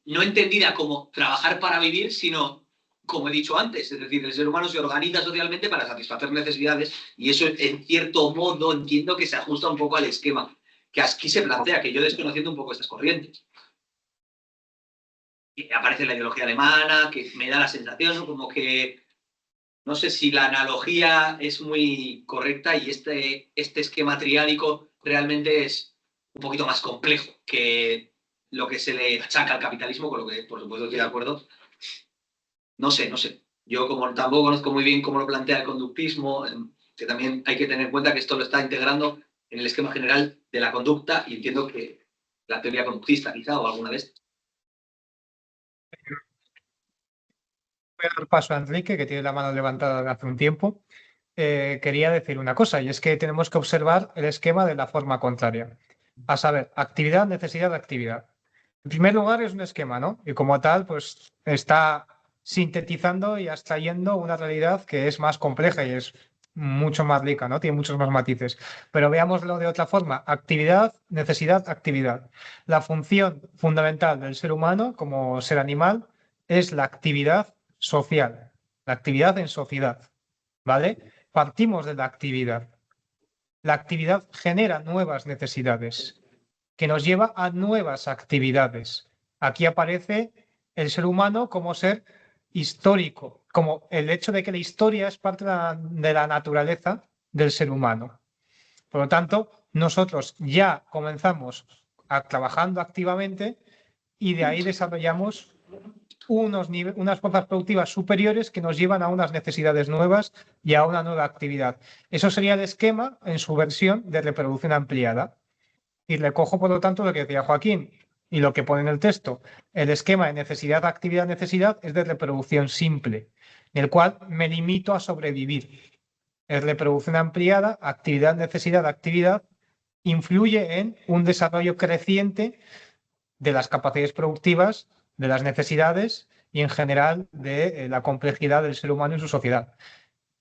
no entendida como trabajar para vivir, sino, como he dicho antes, es decir, el ser humano se organiza socialmente para satisfacer necesidades y eso, en cierto modo, entiendo que se ajusta un poco al esquema que aquí se plantea, que yo desconociendo un poco estas corrientes. Y aparece la ideología alemana, que me da la sensación, ¿no? Como que no sé si la analogía es muy correcta y este esquema triádico realmente es un poquito más complejo que lo que se le achaca al capitalismo, con lo que, por supuesto, estoy de acuerdo. No sé. Yo como tampoco conozco muy bien cómo lo plantea el conductismo, que también hay que tener en cuenta que esto lo está integrando en el esquema general de la conducta y entiendo que la teoría conductista quizá o alguna de estas. Voy a dar paso a Enrique, que tiene la mano levantada de hace un tiempo. Quería decir una cosa, y es que tenemos que observar el esquema de la forma contraria. A saber, actividad, necesidad, actividad. En primer lugar, es un esquema, ¿no? Y como tal, pues está sintetizando y abstrayendo una realidad que es más compleja y es mucho más rica, ¿no? Tiene muchos más matices. Pero veámoslo de otra forma. Actividad, necesidad, actividad. La función fundamental del ser humano como ser animal es la actividad social, la actividad en sociedad, ¿vale? Partimos de la actividad. La actividad genera nuevas necesidades, que nos lleva a nuevas actividades. Aquí aparece el ser humano como ser histórico, como el hecho de que la historia es parte de la naturaleza del ser humano. Por lo tanto, nosotros ya comenzamos trabajando activamente y de ahí desarrollamos unas fuerzas productivas superiores que nos llevan a unas necesidades nuevas y a una nueva actividad. Eso sería el esquema en su versión de reproducción ampliada. Y recojo, por lo tanto, lo que decía Joaquín y lo que pone en el texto. El esquema de necesidad, actividad, necesidad es de reproducción simple, en el cual me limito a sobrevivir. Es reproducción ampliada, actividad, necesidad, actividad, influye en un desarrollo creciente de las capacidades productivas, de las necesidades y en general de la complejidad del ser humano y su sociedad.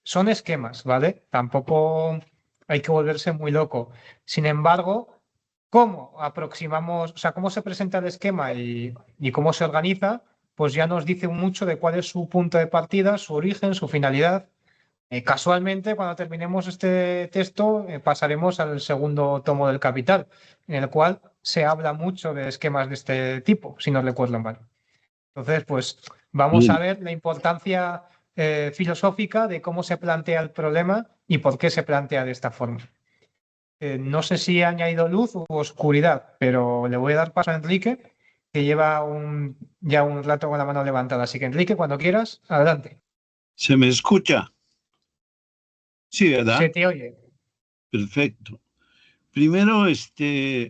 Son esquemas, ¿vale? Tampoco hay que volverse muy loco. Sin embargo, cómo aproximamos, o sea, cómo se presenta el esquema y cómo se organiza, pues ya nos dice mucho de cuál es su punto de partida, su origen, su finalidad. Casualmente, cuando terminemos este texto, pasaremos al segundo tomo del Capital, en el cual se habla mucho de esquemas de este tipo, si no recuerdo mal. Entonces, pues vamos a ver la importancia filosófica de cómo se plantea el problema y por qué se plantea de esta forma. No sé si ha añadido luz u oscuridad, pero le voy a dar paso a Enrique, que lleva ya un rato con la mano levantada. Así que, Enrique, cuando quieras, adelante. ¿Se me escucha? Sí, ¿verdad? Se te oye. Perfecto. Primero,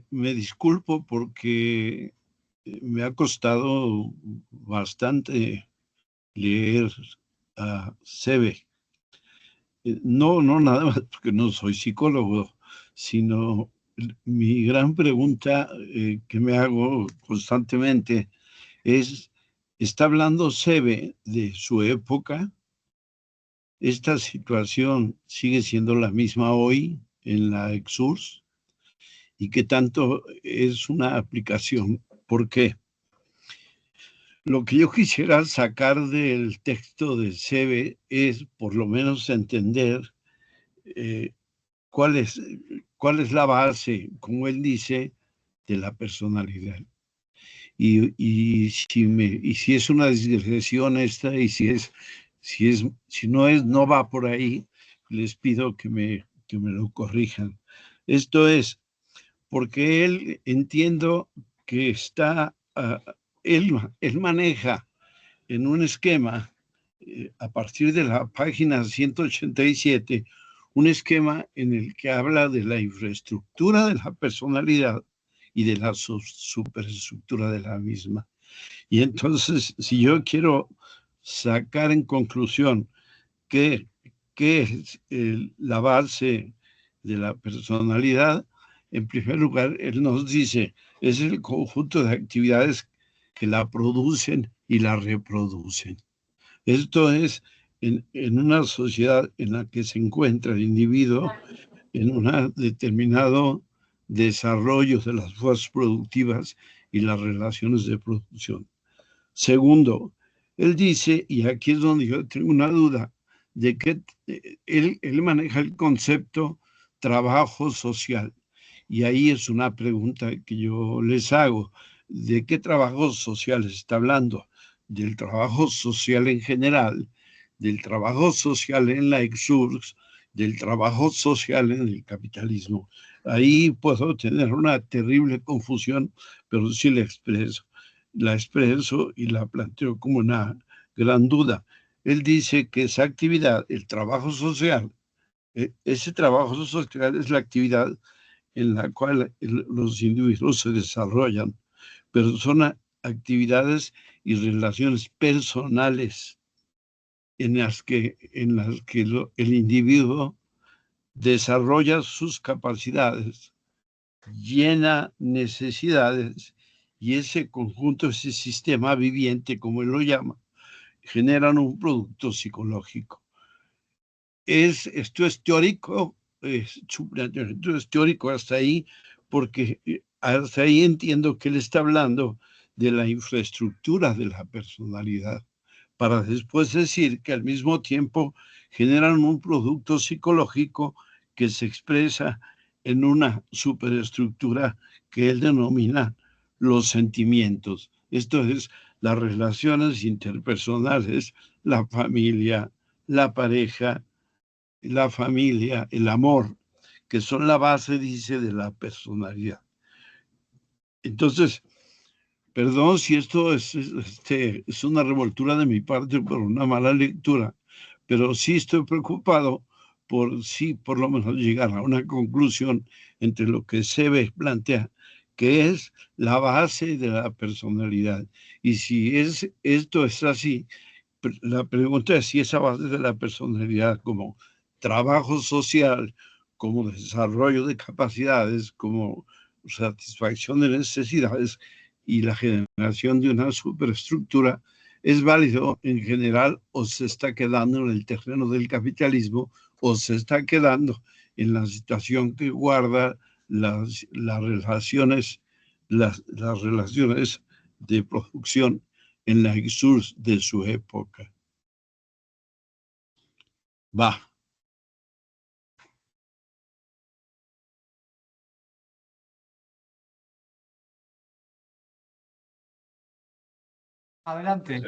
me disculpo porque me ha costado bastante leer a Sebe. No nada más porque no soy psicólogo, sino mi gran pregunta que me hago constantemente es, ¿está hablando Sebe de su época? ¿Esta situación sigue siendo la misma hoy en la EXURS? ¿Y qué tanto es una aplicación? ¿Por qué? Lo que yo quisiera sacar del texto de Sebe es por lo menos entender cuál es la base, como él dice, de la personalidad. Y si es una digresión esta, y si no va por ahí, les pido que me lo corrijan. Esto es, porque él entiendo que él maneja en un esquema, a partir de la página 187, un esquema en el que habla de la infraestructura de la personalidad y de la superestructura de la misma. Y entonces, si yo quiero sacar en conclusión qué es la base de la personalidad, en primer lugar, él nos dice, es el conjunto de actividades que la producen y la reproducen. Esto es, en una sociedad en la que se encuentra el individuo en un determinado desarrollo de las fuerzas productivas y las relaciones de producción. Segundo, él dice, y aquí es donde yo tengo una duda, de que él maneja el concepto trabajo social. Y ahí es una pregunta que yo les hago. ¿De qué trabajo social está hablando? ¿Del trabajo social en general? ¿Del trabajo social en la EXURGS? ¿Del trabajo social en el capitalismo? Ahí puedo tener una terrible confusión, pero sí la expreso y la planteo como una gran duda. Él dice que esa actividad, el trabajo social, ese trabajo social es la actividad en la cual los individuos se desarrollan, pero son actividades y relaciones personales en las que el individuo desarrolla sus capacidades, llena necesidades, y ese conjunto, ese sistema viviente, como él lo llama, generan un producto psicológico. Esto es teórico, esto es teórico hasta ahí, porque hasta ahí entiendo que él está hablando de la infraestructura de la personalidad, para después decir que al mismo tiempo generan un producto psicológico que se expresa en una superestructura que él denomina los sentimientos. Esto es, las relaciones interpersonales, la familia, la pareja, la familia, el amor, que son la base, dice, de la personalidad. Entonces, perdón si esto es una revoltura de mi parte por una mala lectura, pero sí estoy preocupado por lo menos llegar a una conclusión entre lo que Seebeck plantea, que es la base de la personalidad. Y si esto es así, la pregunta es si esa base de la personalidad, como trabajo social, como desarrollo de capacidades, como satisfacción de necesidades y la generación de una superestructura, es válido en general, o se está quedando en el terreno del capitalismo, o se está quedando en la situación que guarda las relaciones de producción en la EXURGS de su época. Va. Adelante.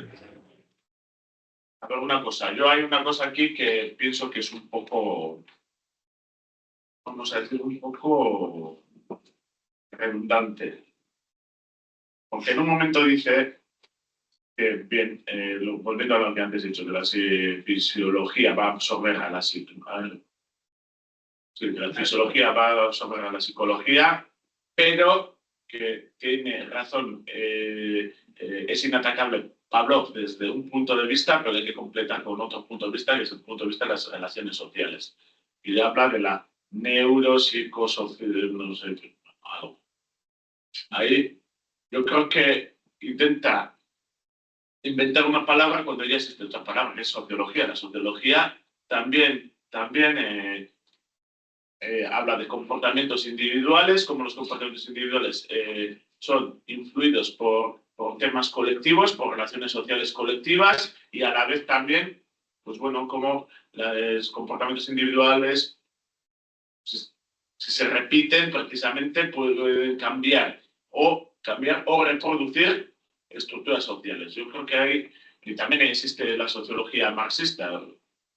A ver, una cosa. Yo hay una cosa aquí que pienso que es un poco, vamos a decir, un poco redundante. Porque en un momento dice que, bien, volviendo a lo que antes he dicho, que la fisiología va a absorber a la psicología. Sí, que la fisiología va a absorber a la psicología, pero que tiene razón, es inatacable Pavlov desde un punto de vista, pero hay que completar con otro punto de vista, que es el punto de vista de las relaciones sociales. Y le habla de la neuropsicosocial, no sé, algo. Ahí yo creo que intenta inventar una palabra cuando ya existe otra palabra, que es sociología. La sociología también habla de comportamientos individuales, como los comportamientos individuales son influidos por temas colectivos, por relaciones sociales colectivas, y a la vez también, pues bueno, como los comportamientos individuales, si se repiten, precisamente pueden cambiar o cambiar o reproducir estructuras sociales. Yo creo que hay, y también existe la sociología marxista,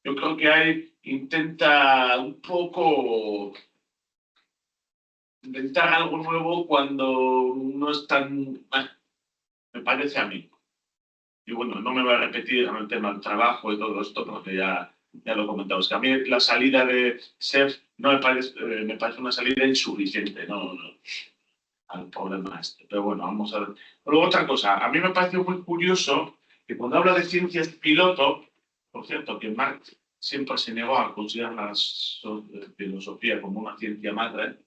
yo creo que hay, intenta un poco inventar algo nuevo cuando no es tan, bueno, me parece a mí. Y bueno, no me voy a repetir en el tema del trabajo y todo esto, porque ya lo he comentado. Es que a mí la salida de SEF no me parece una salida insuficiente, no al problema este. Pero bueno, vamos a ver. Luego otra cosa, a mí me pareció muy curioso que cuando habla de ciencias piloto, por cierto, que Marx siempre se negó a considerar la filosofía como una ciencia madre,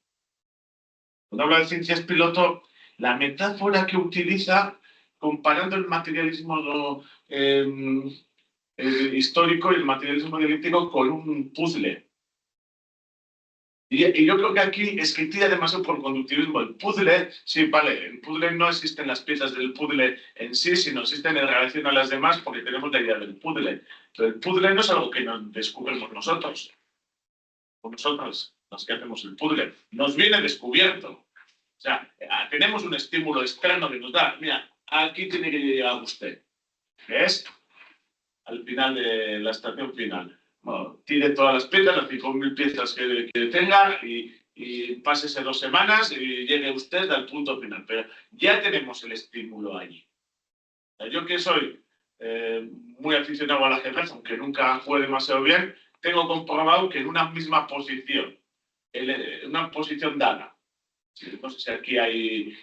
cuando habla de ciencias piloto, la metáfora que utiliza comparando el materialismo histórico y el materialismo dialéctico con un puzzle. Y yo creo que aquí es que tira demasiado por conductivismo. El puzzle, sí, vale, el puzzle no existen las piezas del puzzle en sí, sino existen en relación a las demás porque tenemos la idea del puzzle. Pero el puzzle no es algo que nos descubrimos nosotros, o nosotros, los que hacemos el puzzle. Nos viene descubierto. O sea, tenemos un estímulo externo que nos da, mira, aquí tiene que llegar usted. ¿Qué es? Al final de la estación final. Bueno, tire todas las piezas, las 5.000 piezas que tenga y pásese 2 semanas y llegue usted al punto final. Pero ya tenemos el estímulo allí. Yo que soy muy aficionado al ajedrez, aunque nunca juegue demasiado bien, tengo comprobado que en una misma posición, una posición dada, no sé si aquí hay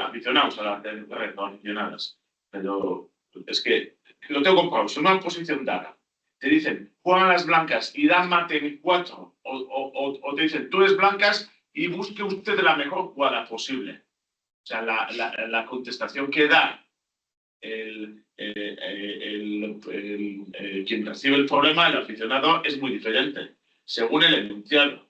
aficionados a las ajedrez o aficionadas, pero es que lo tengo comprobado. Si una posición dada te dicen juegan las blancas y dan mate en 4, o te dicen tú eres blancas y busque usted la mejor jugada posible. O sea, la contestación que da quien recibe el problema, el aficionado, es muy diferente, según el enunciado.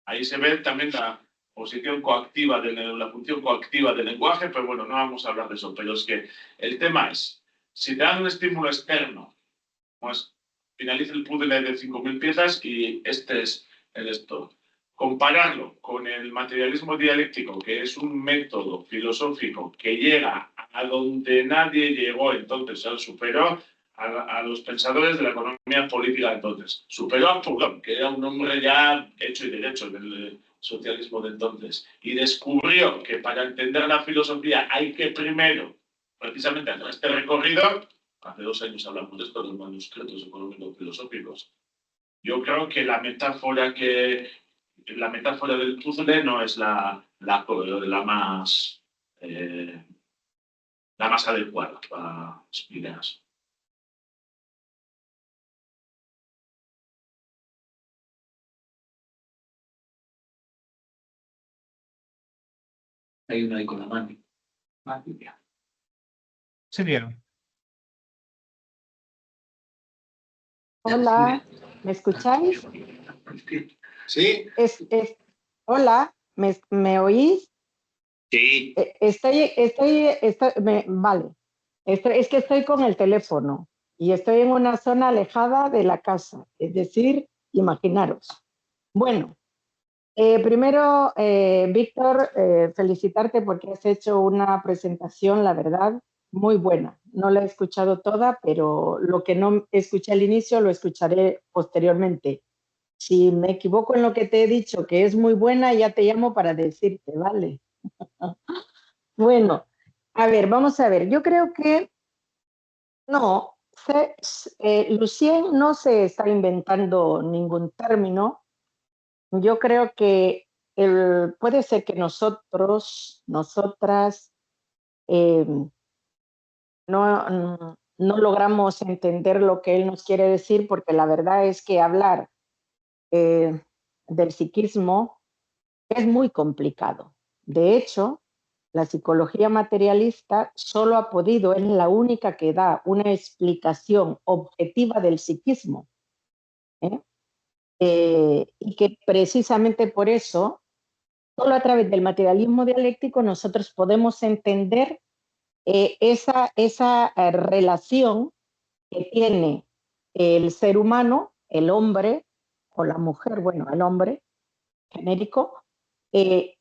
Ahí se ve también la posición coactiva, la función coactiva del lenguaje, pero bueno, no vamos a hablar de eso. Pero es que el tema es, si te dan un estímulo externo, pues finaliza el puzzle de 5.000 piezas y este es el esto. Compararlo con el materialismo dialéctico, que es un método filosófico que llega a donde nadie llegó entonces, superó a los pensadores de la economía política entonces. Superó a Proudhon, que era un hombre ya hecho y derecho del socialismo de entonces, y descubrió que para entender la filosofía hay que primero, precisamente hacer este recorrido. Hace 2 años hablamos de esto, de los manuscritos económicos filosóficos. Yo creo que la metáfora del puzzle no es la más adecuada para explicar eso. Hay uno ahí con la mano. Silvia. Hola, ¿me escucháis? ¿Sí? Hola, ¿me oís? Sí. Vale. Es que estoy con el teléfono y estoy en una zona alejada de la casa, es decir, imaginaros. Bueno, primero, Víctor, felicitarte porque has hecho una presentación, la verdad, muy buena. No la he escuchado toda, pero lo que no escuché al inicio lo escucharé posteriormente. Si me equivoco en lo que te he dicho, que es muy buena, ya te llamo para decirte, ¿vale? Bueno, a ver, vamos a ver. Yo creo que no, Lucien no se está inventando ningún término. Yo creo que puede ser que nosotras, no logramos entender lo que él nos quiere decir, porque la verdad es que hablar del psiquismo es muy complicado. De hecho, la psicología materialista solo ha podido, es la única que da una explicación objetiva del psiquismo. Y que precisamente por eso, solo a través del materialismo dialéctico nosotros podemos entender esa relación que tiene el ser humano, el hombre o la mujer, bueno, el hombre genérico,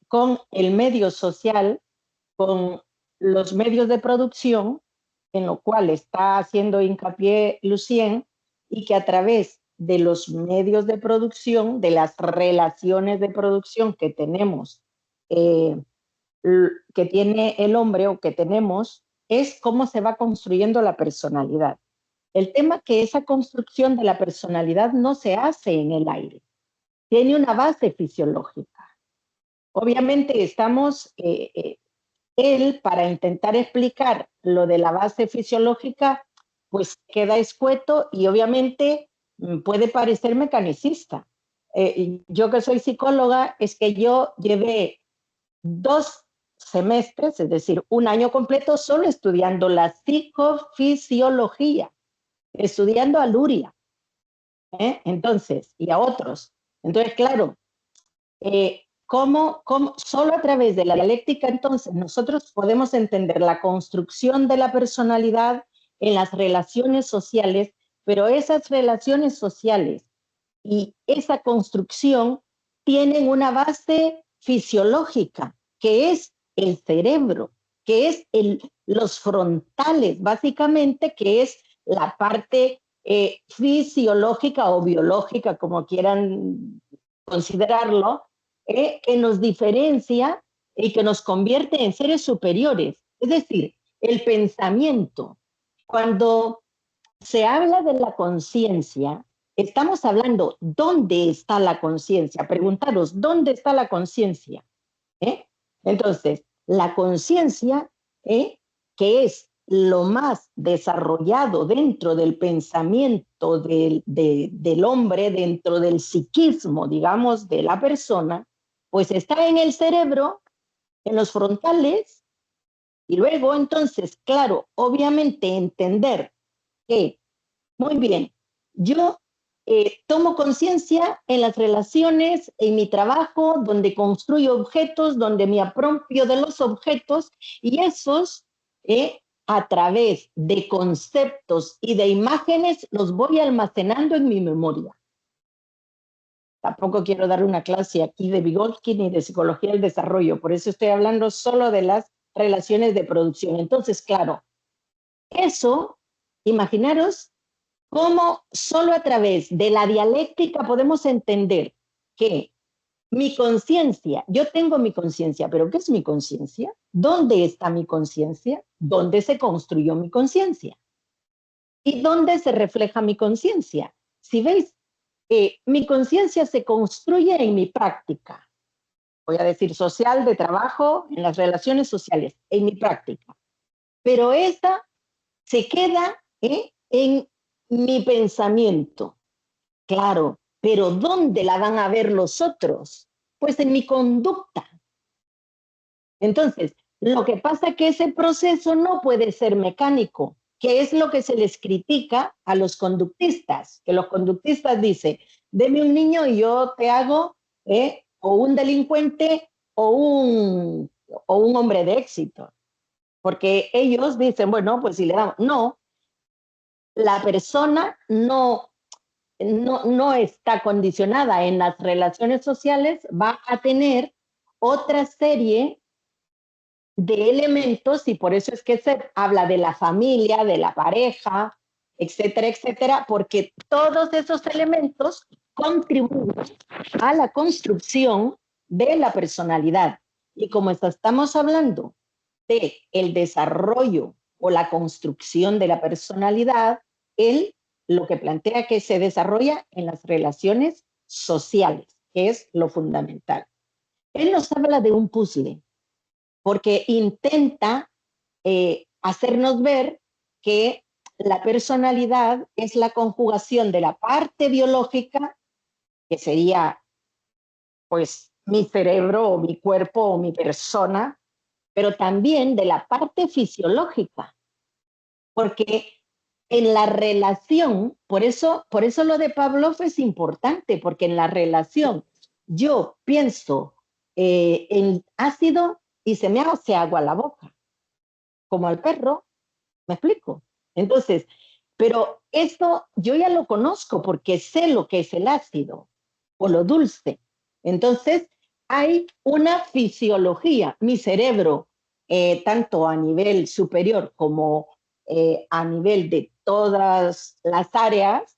con el medio social con los medios de producción, en lo cual está haciendo hincapié Lucien, y que a través de los medios de producción, de las relaciones de producción que tenemos, que tiene el hombre o que tenemos, es cómo se va construyendo la personalidad. El tema es que esa construcción de la personalidad no se hace en el aire, tiene una base fisiológica. Obviamente estamos, él, para intentar explicar lo de la base fisiológica, pues queda escueto y obviamente puede parecer mecanicista. Yo que soy psicóloga, es que yo llevé 2 semestres, es decir, un año completo solo estudiando la psicofisiología, estudiando a Luria, entonces, y a otros. Entonces, claro, ¿cómo solo a través de la dialéctica entonces nosotros podemos entender la construcción de la personalidad en las relaciones sociales, pero esas relaciones sociales y esa construcción tienen una base fisiológica, que es el cerebro, que es los frontales, básicamente, que es la parte fisiológica o biológica, como quieran considerarlo, que nos diferencia y que nos convierte en seres superiores. Es decir, el pensamiento. Cuando se habla de la conciencia, estamos hablando dónde está la conciencia. Preguntaros, ¿dónde está la conciencia? Entonces, la conciencia, que es lo más desarrollado dentro del pensamiento del hombre, dentro del psiquismo, digamos, de la persona, pues está en el cerebro, en los frontales, y luego entonces, claro, obviamente entender que, muy bien, yo tomo conciencia en las relaciones, en mi trabajo, donde construyo objetos, donde me apropio de los objetos, y esos, a través de conceptos y de imágenes, los voy almacenando en mi memoria. Tampoco quiero dar una clase aquí de Vygotsky ni de psicología del desarrollo, por eso estoy hablando solo de las relaciones de producción. Entonces, claro, eso, imaginaros cómo solo a través de la dialéctica podemos entender que mi conciencia, yo tengo mi conciencia, pero ¿qué es mi conciencia? ¿Dónde está mi conciencia? ¿Dónde se construyó mi conciencia? ¿Y dónde se refleja mi conciencia? Si veis, mi conciencia se construye en mi práctica, voy a decir social, de trabajo, en las relaciones sociales, en mi práctica. Pero esta se queda en mi pensamiento. Claro, pero ¿dónde la van a ver los otros? Pues en mi conducta. Entonces, lo que pasa es que ese proceso no puede ser mecánico, que es lo que se les critica a los conductistas, que los conductistas dicen, deme un niño y yo te hago o un delincuente o un hombre de éxito. Porque ellos dicen, bueno, pues si le damos, no, la persona no está condicionada en las relaciones sociales, va a tener otra serie de elementos y por eso es que se habla de la familia, de la pareja, etcétera, etcétera, porque todos esos elementos contribuyen a la construcción de la personalidad. Y como estamos hablando de el desarrollo o la construcción de la personalidad, él lo que plantea que se desarrolla en las relaciones sociales, que es lo fundamental. Él nos habla de un puzzle, porque intenta hacernos ver que la personalidad es la conjugación de la parte biológica, que sería pues mi cerebro o mi cuerpo o mi persona, pero también de la parte fisiológica, porque en la relación, por eso lo de Pavlov es importante, porque en la relación yo pienso en ácido y se me hace agua la boca, como al perro, ¿me explico? Entonces, pero esto yo ya lo conozco porque sé lo que es el ácido o lo dulce. Entonces, hay una fisiología. Mi cerebro tanto a nivel superior como a nivel de todas las áreas,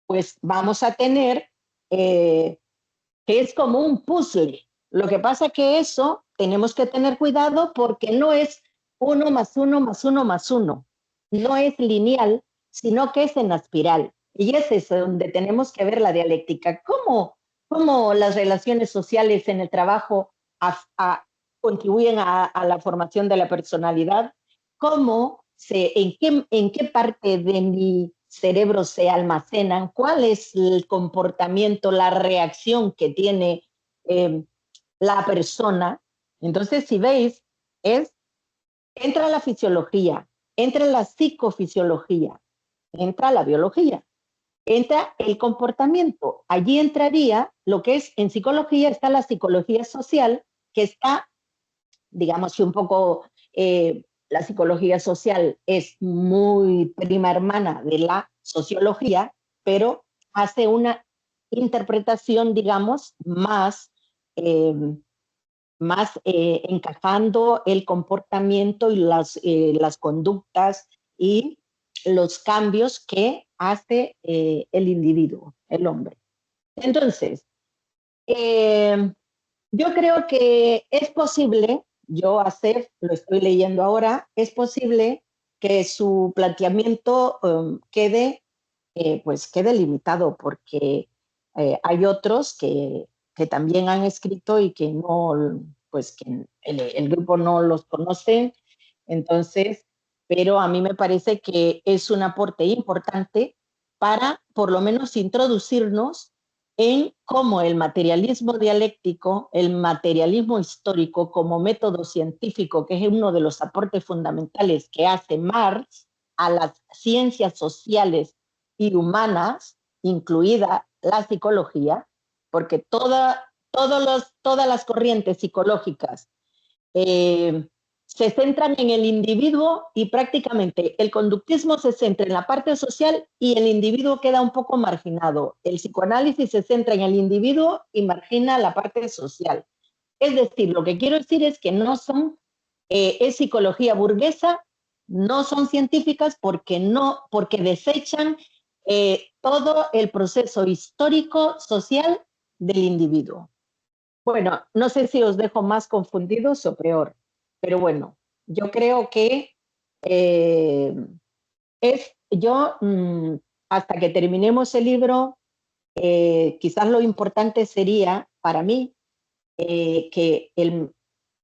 pues vamos a tener que es como un puzzle. Lo que pasa es que eso tenemos que tener cuidado porque no es 1 más 1 más 1 más 1. No es lineal, sino que es en espiral. Y ese es donde tenemos que ver la dialéctica. ¿Cómo las relaciones sociales en el trabajo contribuyen a la formación de la personalidad? ¿En qué parte de mi cerebro se almacenan? ¿Cuál es el comportamiento, la reacción que tiene la persona? Entonces, si veis, entra la fisiología, entra la psicofisiología, entra la biología, entra el comportamiento. Allí entraría lo que es, en psicología está la psicología social, que está, digamos, un poco, la psicología social es muy prima hermana de la sociología, pero hace una interpretación, digamos, más encajando el comportamiento y las conductas y los cambios que hace el individuo, el hombre. Entonces, yo creo que es posible, yo a Seth lo estoy leyendo ahora, es posible que su planteamiento quede limitado, porque hay otros que también han escrito y que no, pues que el grupo no los conoce, entonces, pero a mí me parece que es un aporte importante para por lo menos introducirnos en cómo el materialismo dialéctico, el materialismo histórico como método científico, que es uno de los aportes fundamentales que hace Marx a las ciencias sociales y humanas, incluida la psicología, porque todas las corrientes psicológicas se centran en el individuo y prácticamente el conductismo se centra en la parte social y el individuo queda un poco marginado. El psicoanálisis se centra en el individuo y margina la parte social. Es decir, lo que quiero decir es que no son, es psicología burguesa, no son científicas porque desechan todo el proceso histórico, social del individuo. Bueno, no sé si os dejo más confundidos o peor, pero bueno, yo creo que hasta que terminemos el libro, quizás lo importante sería para mí que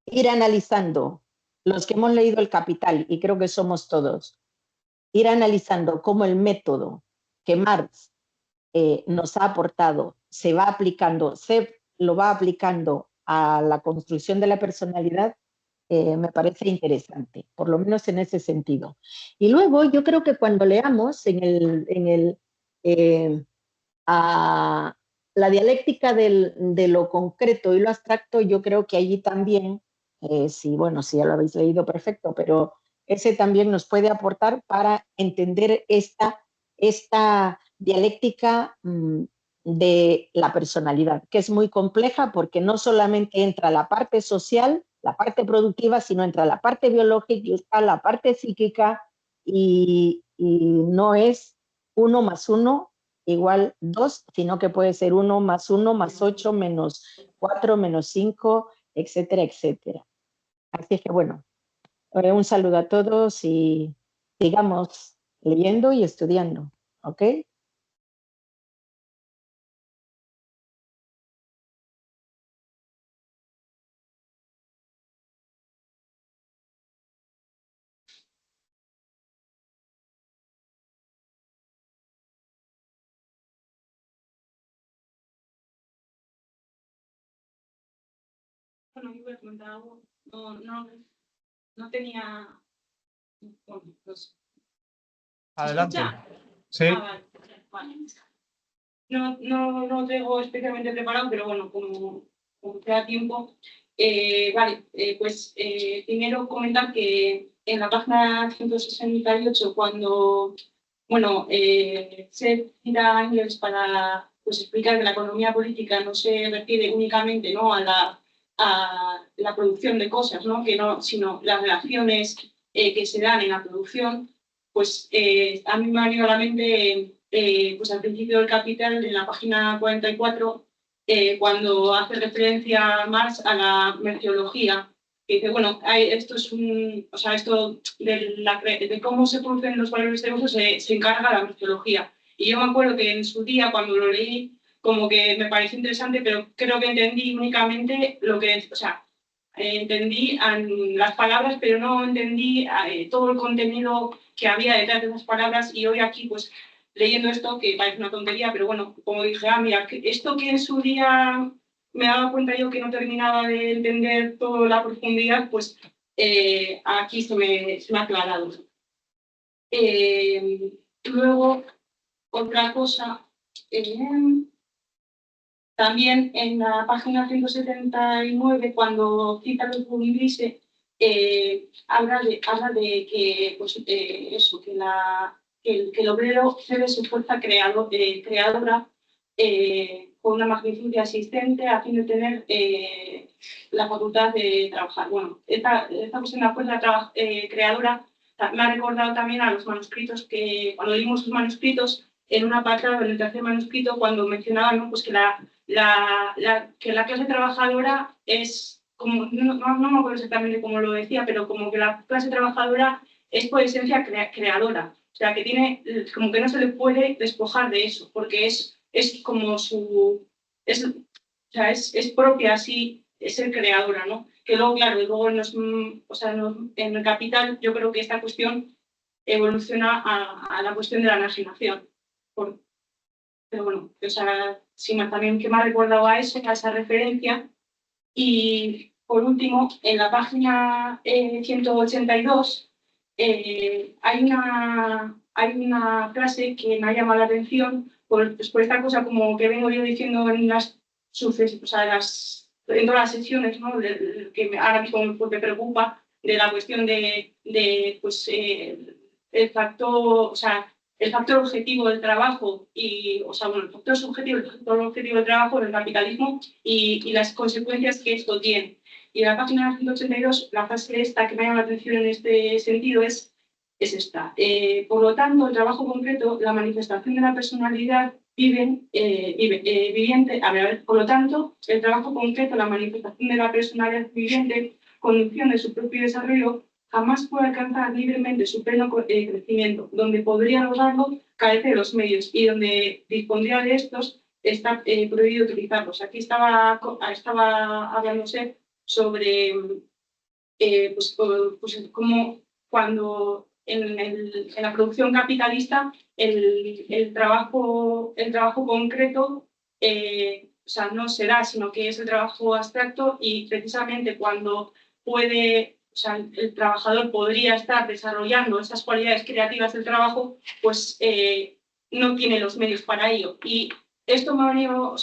ir analizando, los que hemos leído El Capital, y creo que somos todos, ir analizando cómo el método que Marx nos ha aportado se va aplicando, se lo va aplicando a la construcción de la personalidad, me parece interesante, por lo menos en ese sentido. Y luego yo creo que cuando leamos la dialéctica de lo concreto y lo abstracto, yo creo que allí también, si ya lo habéis leído, perfecto, pero ese también nos puede aportar para entender esta dialéctica de la personalidad, que es muy compleja porque no solamente entra la parte social, la parte productiva, sino entra la parte biológica, la parte psíquica, y no es 1 más 1 igual 2, sino que puede ser 1 más 1 más 8 menos 4 menos 5, etcétera, etcétera. Así que bueno, un saludo a todos y sigamos leyendo y estudiando, ¿ok? Bueno, yo voy a comentar algo. No tenía. Bueno, no sé. Adelante. Sí. Vale. No lo tengo especialmente preparado, pero bueno, como queda tiempo. Primero comentar que en la página 168, cuando se cita a Engels para explicar que la economía política no se refiere únicamente, ¿no?, a la la producción de cosas, ¿no? Sino las relaciones que se dan en la producción, pues a mí me ha venido a la mente, pues al principio del Capital, en la página 44, cuando hace referencia Marx a la merceología, que dice, bueno, esto es esto de cómo se producen los valores de uso se encarga la merceología. Y yo me acuerdo que en su día, cuando lo leí, como que me pareció interesante, pero creo que entendí únicamente lo que es, entendí las palabras, pero no entendí todo el contenido que había detrás de esas palabras. Y hoy aquí, pues, leyendo esto, que parece una tontería, pero bueno, como dije, mira, esto que en su día me daba cuenta yo que no terminaba de entender toda la profundidad, pues aquí se me ha aclarado. Luego, otra cosa, también en la página 179, cuando cita los Bundise, habla de que, pues, eso, que el obrero cede su fuerza creadora con una magnitud de asistente a fin de tener la facultad de trabajar. Bueno, esta cuestión de la fuerza creadora me ha recordado también a los manuscritos que, cuando leímos los manuscritos, en una apartado, en el tercer manuscrito, cuando mencionaban, ¿no? Pues que que la clase trabajadora es, como, no me acuerdo exactamente cómo lo decía, pero como que la clase trabajadora es por esencia creadora. O sea, que tiene, como que no se le puede despojar de eso, porque es como es propia así, es ser creadora, ¿no? Que luego, claro, luego en el Capital yo creo que esta cuestión evoluciona a la cuestión de la enajenación. Pero bueno, sí, también que me ha recordado a eso, a esa referencia. Y por último, en la página 182 hay una frase que me ha llamado la atención por esta cosa como que vengo yo diciendo en las en todas las sesiones, ¿no? Que ahora mismo me preocupa, de la cuestión de pues, el factor, el factor objetivo del trabajo y, el factor subjetivo, el factor objetivo del trabajo del capitalismo y las consecuencias que esto tiene. Y en la página 182, la frase esta que me llama la atención en este sentido es esta. Por lo tanto, el trabajo concreto, la manifestación de la personalidad viviente, por lo tanto, el trabajo concreto, la manifestación de la personalidad viviente, condición de su propio desarrollo, jamás puede alcanzar libremente su pleno crecimiento. Donde podría lograrlo, carece de los medios, y donde dispondría de estos, está prohibido utilizarlos. Aquí estaba hablándose sobre cómo cuando en la producción capitalista el trabajo concreto no se da, sino que es el trabajo abstracto, y precisamente cuando el trabajador podría estar desarrollando esas cualidades creativas del trabajo, pues no tiene los medios para ello. Y esto me ha venido,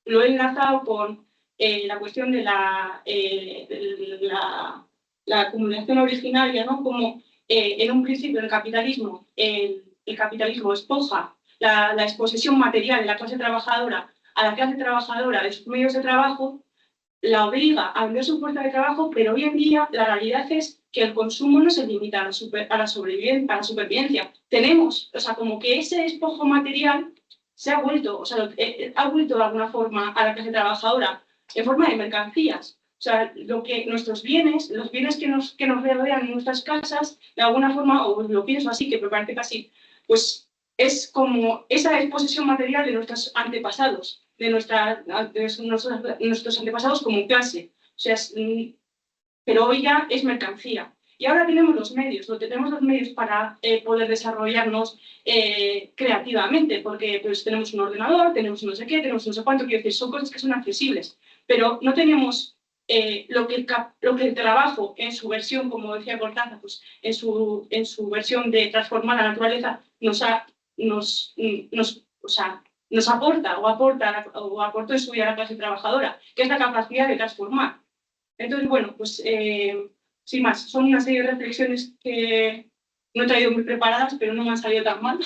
lo he enlazado con la cuestión de la acumulación originaria, ¿no? Como en un principio el capitalismo espoja la exposición material de la clase trabajadora a la clase trabajadora de sus medios de trabajo, la obliga a vender su fuerza de trabajo, pero hoy en día la realidad es que el consumo no se limita a la supervivencia. Tenemos, como que ese despojo material se ha vuelto, ha vuelto de alguna forma a la clase trabajadora en forma de mercancías. Nuestros bienes, los bienes que nos rodean en nuestras casas, de alguna forma, o lo pienso así, que me parece casi, pues es como esa exposición material de nuestros antepasados, de nuestros antepasados como clase. Pero hoy ya es mercancía. Y ahora tenemos los medios para poder desarrollarnos creativamente, porque pues, tenemos un ordenador, tenemos no sé qué, tenemos no sé cuánto, quiero decir, son cosas que son accesibles, pero no tenemos lo que el trabajo en su versión, como decía Cortázar, pues, en su versión de transformar la naturaleza nos aporta o aportó en su vida a la clase trabajadora, que es la capacidad de transformar. Entonces, bueno, pues sin más, son una serie de reflexiones que no he traído muy preparadas, pero no me han salido tan mal.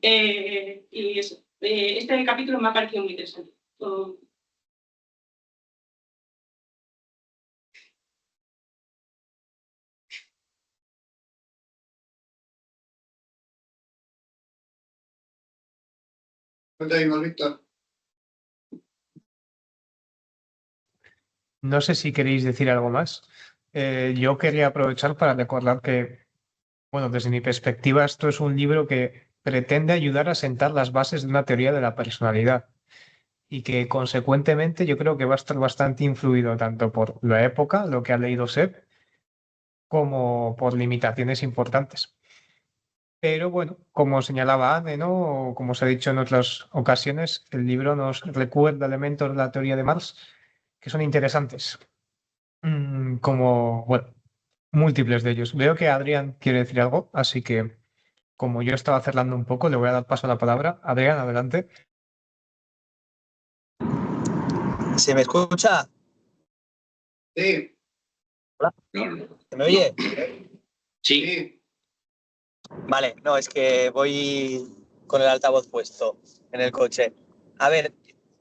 Y eso, este capítulo me ha parecido muy interesante. No te oímos, Víctor. No sé si queréis decir algo más. Yo quería aprovechar para recordar que, bueno, desde mi perspectiva, esto es un libro que pretende ayudar a sentar las bases de una teoría de la personalidad y que, consecuentemente, yo creo que va a estar bastante influido tanto por la época, lo que ha leído Seb, como por limitaciones importantes. Pero bueno, como señalaba Anne, ¿no? O como se ha dicho en otras ocasiones, el libro nos recuerda elementos de la teoría de Marx que son interesantes. Como, bueno, múltiples de ellos. Veo que Adrián quiere decir algo, así que como yo estaba cerrando un poco, le voy a dar paso a la palabra. Adrián, adelante. ¿Se me escucha? Sí, No. ¿Se me oye? Sí, sí. Vale, no, es que voy con el altavoz puesto en el coche. A ver,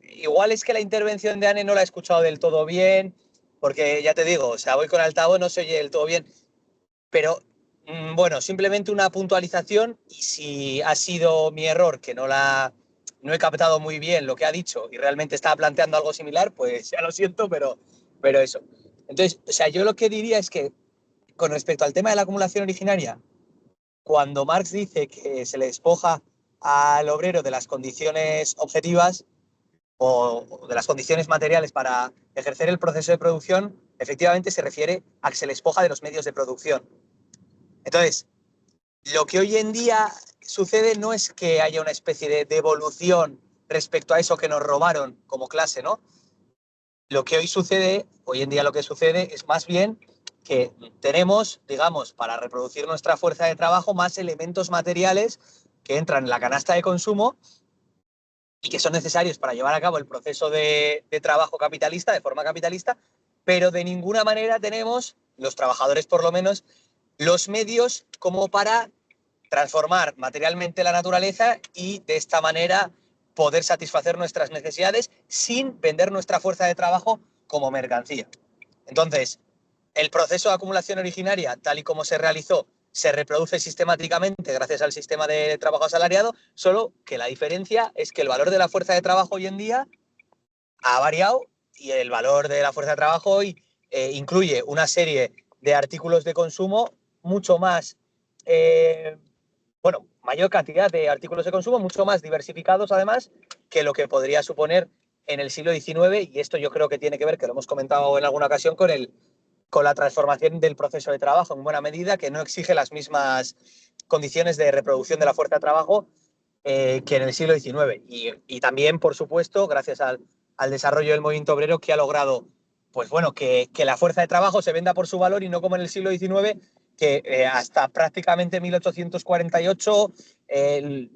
igual es que la intervención de Anne no la he escuchado del todo bien, porque ya te digo, o sea, voy con el altavoz, no se oye del todo bien, pero bueno, simplemente una puntualización y si ha sido mi error que no he captado muy bien lo que ha dicho y realmente estaba planteando algo similar, pues ya lo siento, pero eso. Entonces, o sea, yo lo que diría es que con respecto al tema de la acumulación originaria, cuando Marx dice que se le despoja al obrero de las condiciones objetivas o de las condiciones materiales para ejercer el proceso de producción, efectivamente se refiere a que se le despoja de los medios de producción. Entonces, lo que hoy en día sucede no es que haya una especie de devolución respecto a eso que nos robaron como clase, ¿no? Lo que hoy en día lo que sucede es más bien que tenemos, digamos, para reproducir nuestra fuerza de trabajo, más elementos materiales que entran en la canasta de consumo y que son necesarios para llevar a cabo el proceso de trabajo capitalista, de forma capitalista, pero de ninguna manera tenemos, los trabajadores por lo menos, los medios como para transformar materialmente la naturaleza y de esta manera poder satisfacer nuestras necesidades sin vender nuestra fuerza de trabajo como mercancía. Entonces, el proceso de acumulación originaria, tal y como se realizó, se reproduce sistemáticamente gracias al sistema de trabajo asalariado, solo que la diferencia es que el valor de la fuerza de trabajo hoy en día ha variado y el valor de la fuerza de trabajo hoy incluye una serie de artículos de consumo mucho más, mayor cantidad de artículos de consumo, mucho más diversificados además que lo que podría suponer en el siglo XIX, y esto yo creo que tiene que ver, que lo hemos comentado en alguna ocasión, con la transformación del proceso de trabajo en buena medida, que no exige las mismas condiciones de reproducción de la fuerza de trabajo que en el siglo XIX. Y también, por supuesto, gracias al desarrollo del movimiento obrero, que ha logrado pues bueno, que la fuerza de trabajo se venda por su valor y no como en el siglo XIX, que hasta prácticamente 1848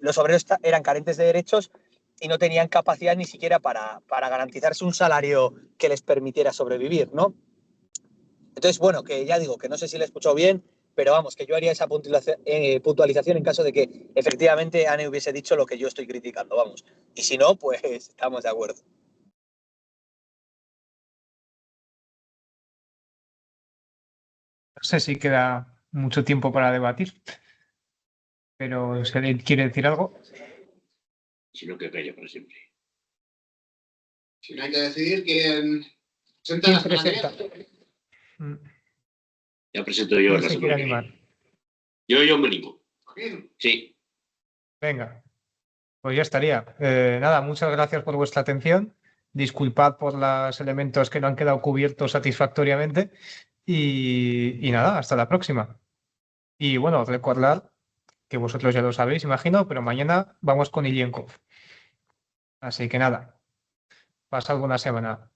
los obreros eran carentes de derechos y no tenían capacidad ni siquiera para garantizarse un salario que les permitiera sobrevivir, ¿no? Entonces, bueno, que ya digo, que no sé si le he escuchado bien, pero vamos, que yo haría esa puntualización en caso de que efectivamente Anne hubiese dicho lo que yo estoy criticando, vamos. Y si no, pues estamos de acuerdo. No sé si queda mucho tiempo para debatir, pero si alguien quiere decir algo. sino que calla para siempre. Si no hay que decidir quién presenta ¿Quién la semana que presenta? viene. Ya presento yo ¿Quién la se semana quiere que animar? viene. Yo me animo. Joaquín. Sí. Venga, pues ya estaría. Nada, muchas gracias por vuestra atención. Disculpad por los elementos que no han quedado cubiertos satisfactoriamente. Y nada, hasta la próxima. Y bueno, recordad que vosotros ya lo sabéis, imagino, pero mañana vamos con Ilienkov. Así que nada, pasad buena semana.